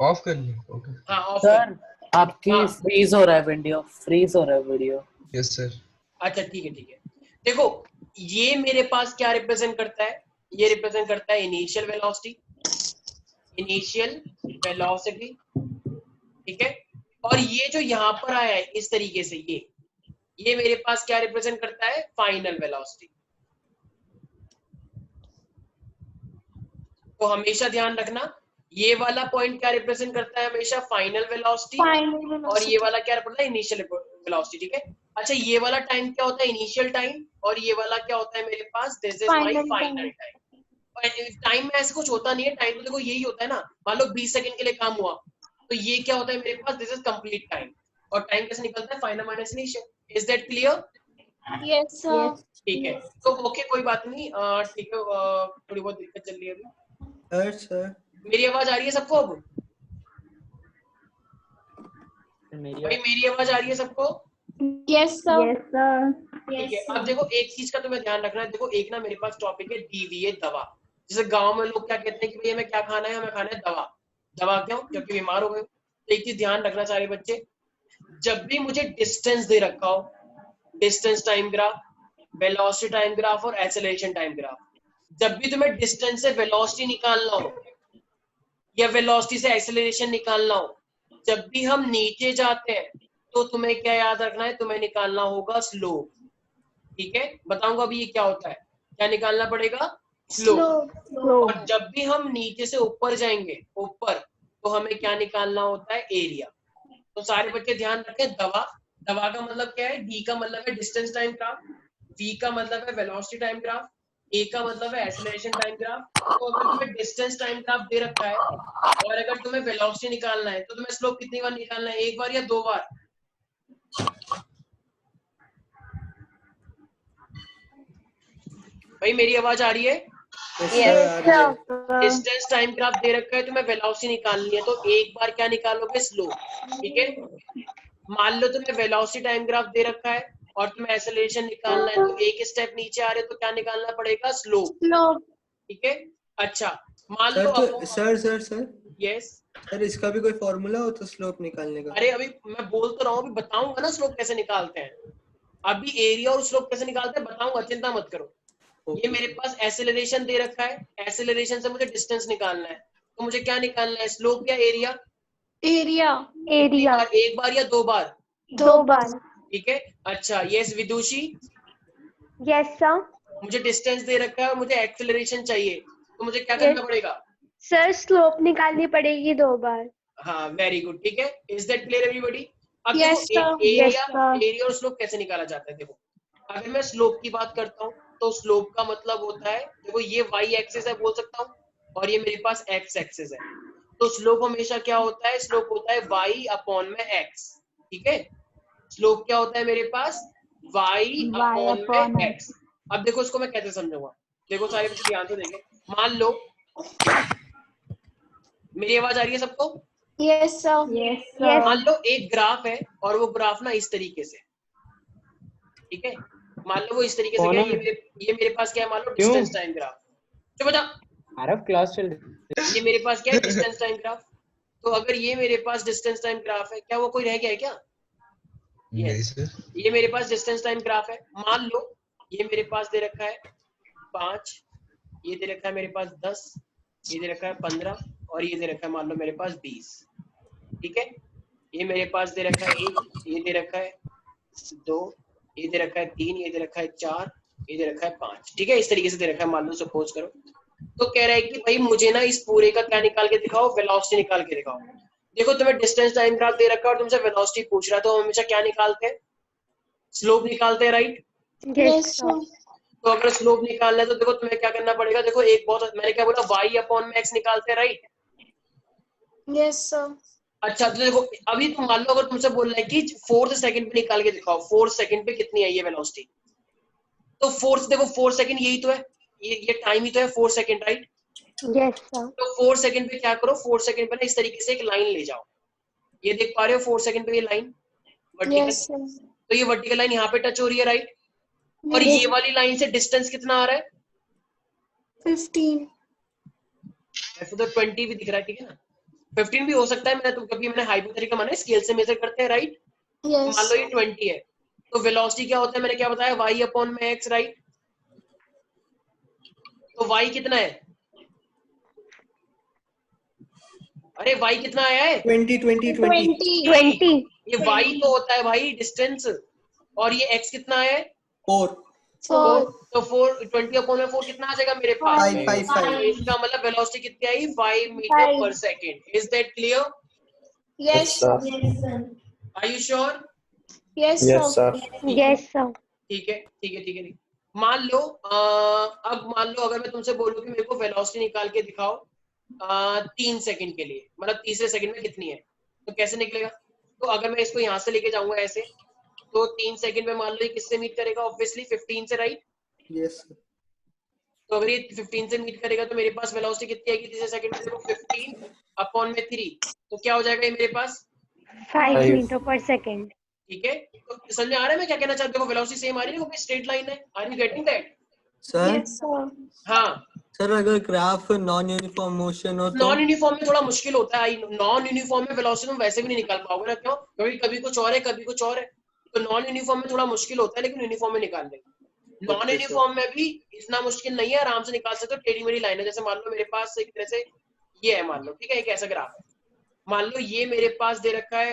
ऑफ कर ली? ओके हाँ ऑफ सर कर। आपकी हाँ। फ्रीज हो रहा है वीडियो, फ्रीज हो रहा है वीडियो। Yes sir. अच्छा ठीक है ठीक है। देखो ये मेरे पास क्या रिप्रेजेंट करता है? ये रिप्रेजेंट करता है इनिशियल वेलोसिटी, इनिशियल वेलोसिटी, ठीक है। और ये जो यहाँ पर आया है इस तरीके से, ये मेरे पास क्या रिप्रेजेंट करता है? Final velocity. तो हमेशा ध्यान रखना, ये वाला पॉइंट क्या रिप्रेजेंट करता है? हमेशा फाइनल वेलोसिटी। और ये वाला क्या रिप्रेजेंट है? इनिशियल वेलोसिटी, ठीक है। अच्छा ये वाला टाइम क्या होता है? Initial time. और ये वाला क्या होता है मेरे पास? This is my final time. Time में ऐसे कुछ होता नहीं है, टाइम तो देखो यही होता है ना, मान लो 20 सेकंड के लिए काम हुआ तो ये क्या होता है मेरे पास? This is complete time. और टाइम कैसे निकलता है? Final minus initial. Is that clear? Yes sir. ठीक है, तो ओके कोई बात नहीं, ठीक है, थोड़ी बहुत दिक्कत चल रही है अभी। सर मेरी आवाज आ रही है सबको अब? भाई मेरी आवाज आ रही है सबको? Yes sir. Yes sir. ठीक है। अब देखो एक चीज का तुम्हें ध्यान रखना है। देखो एक ना मेरे पास टॉपिक है डीवीए, दवा। जैसे गांव में लोग क्या कहते हैं कि भैया हमें क्या खाना है? हमें खाना है दवा। दवा क्यों? क्योंकि बीमार हो गए। तो एक चीज ध्यान रखना सारे बच्चे, जब भी मुझे डिस्टेंस दे रखा हो, distance time graph, velocity time graph और एक्सेलरेशन टाइम ग्राफ। जब भी तुम्हें डिस्टेंस से वेलोसिटी निकालना हो या वेलोसिटी से एक्सेलरेशन निकालना हो, जब भी हम नीचे जाते हैं तो तुम्हें क्या याद रखना है, तुम्हें निकालना होगा स्लोप। ठीक है, बताऊंगा अभी ये क्या होता है, क्या निकालना पड़ेगा, स्लोप। और जब भी हम नीचे से ऊपर जाएंगे ऊपर, तो हमें क्या निकालना होता है, एरिया। तो सारे बच्चे ध्यान रखें, दवा का मतलब क्या है, डी का मतलब है डिस्टेंस टाइम ग्राफ, वी का मतलब है वेलोसिटी टाइम ग्राफ, ए का मतलब है एक्सेलरेशन टाइम ग्राफ। तो अगर तुम्हें डिस्टेंस टाइम ग्राफ दे रखा है और अगर तुम्हें वेलोसिटी निकालना है तो तुम्हें स्लोप कितनी बार निकालना है, एक बार या दो बार? भाई मेरी आवाज आ रही है? डिस्टेंस टाइम ग्राफ दे रखा है, तुम्हें वेलोसिटी निकालनी है तो एक बार क्या निकालोगे, स्लोप। ठीक है, मान लो तुम्हें वेलोसिटी टाइम ग्राफ दे रखा है और तुम्हें एक्सेलरेशन निकालना है, तो एक स्टेप नीचे आ रहे तो क्या निकालना पड़ेगा, स्लोप। ठीक है, अच्छा मान लो सर यस सर, इसका भी कोई फॉर्मूला हो तो स्लोप निकालने का? अरे अभी मैं बोल तो रहा हूँ, अभी बताऊंगा ना स्लोप कैसे निकालते हैं। अभी एरिया और स्लोप कैसे निकालते हैं बताऊंगा, चिंता मत करो। ये मेरे पास एक्सेलरेशन दे रखा है, एक्सेलरेशन से मुझे डिस्टेंस निकालना है, तो मुझे क्या निकालना है, स्लोप या एरिया? एरिया। एक बार या दो बार? दो बार। ठीक है, अच्छा यस विदुषी, यस सर। मुझे डिस्टेंस दे रखा है और मुझे एक्सेलरेशन चाहिए, तो मुझे क्या करना पड़ेगा, सर स्लोप निकालनी पड़ेगी दो बार। हाँ वेरी गुड, ठीक है, इज दैट क्लियर एवरीबॉडी? अब Yes, देखो sir. एरिया और स्लोप कैसे निकाला जाता है। देखो अगर मैं स्लोप की बात करता हूँ तो स्लोप का मतलब होता है, देखो ये y एक्सिस है बोल सकता हूँ और ये मेरे पास x एक्सिस है, तो स्लोप हमेशा क्या होता है, स्लोप होता है y अपॉन में x। ठीक है, स्लोप क्या होता है मेरे पास, y अपॉन में x। अब देखो इसको मैं कैसे समझाऊंगा, देखो सारे बच्चे ध्यान से देखें, मान लो मेरी आवाज आ रही है सबको? Yes sir. मान लो एक ग्राफ है और वो ग्राफ ना इस तरीके से, ठीक है, मान लो वो इस तरीके से क्या है, ये मेरे पास क्या है, मान लो डिस्टेंस टाइम ग्राफ। चुप हो जा, आरफ क्लास चल रही है। ये मेरे पास क्या है, डिस्टेंस टाइम ग्राफ। तो अगर ये मेरे पास डिस्टेंस टाइम ग्राफ है, क्या वो कोई रह गया है क्या? Yes. ये मेरे पास डिस्टेंस टाइम ग्राफ है, मान लो ये मेरे पास दे रखा है 5, ये दे रखा है मेरे पास 10, ये दे रखा है 15 और ये दे रखा है मान लो मेरे पास 20। ठीक है, ये मेरे पास दे रखा है 1, ये दे रखा है 2, ये दे रखा है 3, ये दे रखा है 4, ये दे रखा है 5। ठीक है, इस तरीके से दे रखा है, मान लो सपोज करो। तो कह रहा है कि भाई मुझे ना इस पूरे का क्या निकाल के दिखाओ, वेलोसिटी निकाल के दिखाओ। देखो तुम्हें डिस्टेंस टाइम ग्राफ दे रखा है और तुमसे वेलोसिटी पूछ रहा है, तो हम हमेशा क्या निकालते हैं, स्लोप निकालते हैं, राइट? Yes sir. तो अगर स्लोप निकालना है तो देखो तुम्हें क्या करना पड़ेगा, देखो एक बहुत मैंने क्या बोला, y अपॉन में x निकालते हैं, राइट? Yes sir. अच्छा तो देखो अभी तुम मान लो अगर तुमसे बोलना है कि 4th सेकंड पे निकाल के दिखाओ, 4th सेकंड पे कितनी है ये वेलोसिटी, तो 4th देखो 4 सेकंड यही तो है, ये टाइम ही तो है 4 सेकंड, राइट? Yes sir. तो 4 सेकंड पे क्या करो, 4 सेकंड पे ना इस तरीके से एक लाइन ले जाओ, ये देख पा रहे हो 4 सेकंड पे ये लाइन वर्टिकल, तो ये वर्टिकल लाइन यहाँ पे टच हो रही है, राइट? और ये वाली लाइन से डिस्टेंस कितना आ रहा है, 15। ऐसे तो 20 भी दिख रहा है, ठीक है ना, 15 भी हो सकता है, मैंने हाइपोथेटिकल माना है, स्केल से मेजर करते हैं, राइट? यस। मान लो ये 20 है, तो वेलोसिटी क्या होता है, मैंने क्या बताया, y अपॉन में x, राइट? तो y कितना है, अरे y कितना आया है, 20। ये y तो होता है भाई डिस्टेंस, और ये x कितना है, 4। तो 20 अपॉन में 4 कितना आ जाएगा मेरे पास, 5। इसका मतलब वेलोसिटी कितनी आई, 5 मीटर पर second. Is that clear? Yes sir. Are you sure? Yes sir. Yes sir. ठीक है। मान लो अब मान लो अगर मैं तुमसे बोलूं कि मेरे को वेलोसिटी निकाल के दिखाओ 3 सेकंड के लिए, मतलब तीसरे सेकंड में कितनी है, तो कैसे निकलेगा? तो अगर मैं इसको यहाँ से लेके जाऊंगा ऐसे, तो 3 सेकंड में मान लो ये किससे मीट करेगा, ऑब्वियसली 15 से, राइट? यस। तो अगर ये 15 से मीट करेगा तो मेरे पास वेलोसिटी कितनी आएगी तीसरे सेकंड में, देखो 15 अपॉन में 3, तो क्या हो जाएगा ये मेरे पास, 5 मीटर पर सेकंड। ठीक है, तो समझ में आ रहा है मैं क्या कहना चाहता हूँ, वेलोसिटी सेम आ रही है, क्योंकि स्ट्रेट लाइन है। Are you getting that? Sir हाँ सर, अगर ग्राफ नॉन यूनिफॉर्म मोशन हो तो? नॉन यूनिफॉर्म में थोड़ा मुश्किल होता है, नॉन यूनिफॉर्म में वेलोसिटी तुम वैसे भी नहीं निकाल पाओगे ना, क्यों? क्योंकि कभी कुछ और है कभी कुछ और है, तो नॉन यूनिफॉर्म में थोड़ा मुश्किल होता है, लेकिन यूनिफॉर्म में निकाल लेंगे। नॉन यूनिफॉर्म में भी इतना मुश्किल नहीं है, आराम से निकाल सकते हो। टेढ़ी मेढ़ी लाइन है, जैसे मान लो मेरे पास एक तरह से ये है, मान लो, ठीक है, एक ऐसा ग्राफ है, मान लो ये मेरे पास दे रखा है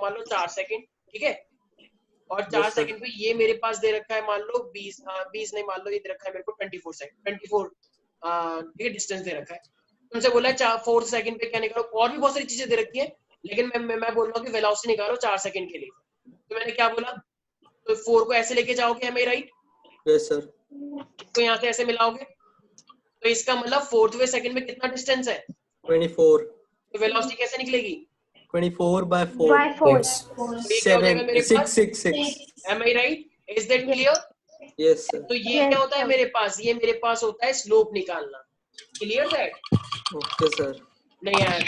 मान लो 4 सेकंड, ठीक है, और 4 सेकंड पे ये मेरे पास दे रखा है मान लो 20 नहीं, मान लो ये दे रखा है मेरे को 24 सेकंड, 24 ठीक है, डिस्टेंस दे रखा है। तुमसे बोला है 4 सेकंड पे क्या निकालो, और भी बहुत सारी चीजें दे रखी है, लेकिन मैं बोल रहा हूँ कि वेलोसिटी निकालो 4 सेकंड के लिए। तो मैंने क्या बोला, तो 4 को ऐसे लेके जाओगे, एम आई राइट? Yes sir. तो यहाँ से ऐसे मिलाओगे, तो इसका मतलब 4वें सेकंड में कितना डिस्टेंस है? 24। तो वेलोसिटी कैसे निकलेगी? 24 by 4 7 6 6 6। Am I right? Is that clear? Yes sir। तो ये क्या होता है मेरे पास, ये मेरे पास होता है स्लोप निकालना। Clear that? Okay sir. नहीं आया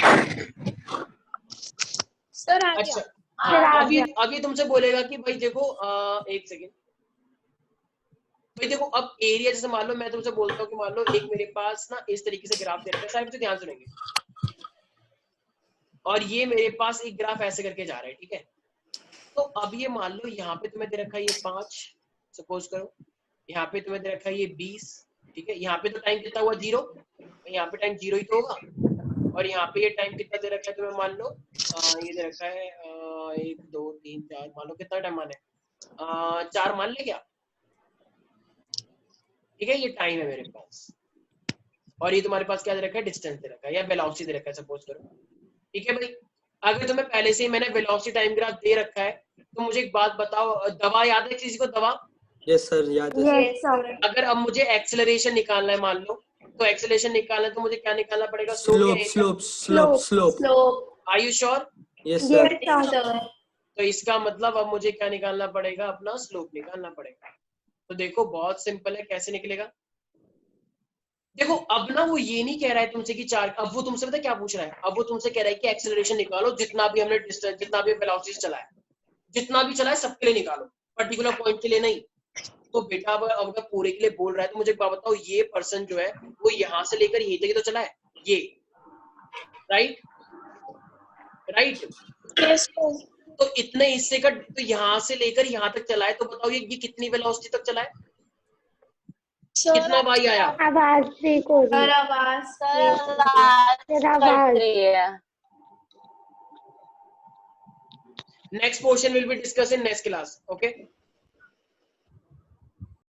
सर आ अच्छा गया। हाँ, अभी तुमसे बोलेगा कि भाई देखो एक सेकेंड, भाई देखो अब एरिया, जैसे मान लो मैं तुमसे बोलता हूँ कि मान लो एक मेरे पास ना इस तरीके से ग्राफ दे रखा है, साहब तो ध्यान सुनेंगे, और ये मेरे पास एक ग्राफ ऐसे करके जा रहा है, ठीक है। तो अब ये मान लो यहाँ पे तुम्हें दे रखा है ये 5, सपोज करो, यहाँ पे तुम्हें दे रखा है ये 20, ठीक है, यहाँ पे तो टाइम कितना हुआ 0, यहाँ पे टाइम 0 ही तो होगा, और यहाँ पे ये टाइम कितना दे रखा है तुम्हें, मान लो ये दे रखा है 1 2 3 4, मान लो कितना टाइम माने 4 मान ले क्या, ठीक है, ये टाइम है मेरे पास, और ये तुम्हारे पास क्या दे रखा है, डिस्टेंस दे रखा है या वेलोसिटी दे रखा है, सपोज करो, ठीक है भाई। अगर तुम्हें पहले से ही मैंने वेलोसिटी टाइम ग्राफ दे रखा है, तो मुझे एक बात बताओ, दवा याद है किसी को, दवा? यस सर याद है। अगर अब मुझे एक्सेलरेशन निकालना है मान लो, तो एक्सेलरेशन निकालना है तो मुझे क्या निकालना पड़ेगा, slope. Are you sure? Yes sir. तो इसका मतलब अब मुझे क्या निकालना पड़ेगा, अपना स्लोप निकालना पड़ेगा। तो देखो बहुत सिंपल है, कैसे निकलेगा, देखो अब ना वो ये नहीं कह रहा है तुमसे कि 4, अब वो तुमसे पता क्या पूछ रहा है, अब वो तुमसे कह रहा है कि एक्सेलरेशन निकालो, जितना भी हमने डिस्टेंस, जितना भी वेलोसिटी चलाया, जितना भी चलाया सबके लिए निकालो, पर्टिकुलर पॉइंट के लिए नहीं। तो बेटा अब अगर पूरे के लिए बोल रहा है तो मुझे एक बात बताओ, ये पर्सन जो है वो यहाँ से लेकर यहीं तक तो चला है, ये राइट? तो इतने हिस्से का, तो यहाँ से लेकर यहाँ तक चला है, तो बताओ ये कितनी वेलोसिटी तक चला है, कितना भाई आया? आवाज ब्रेक हो रही है। Next portion will be discussed in next class. Okay.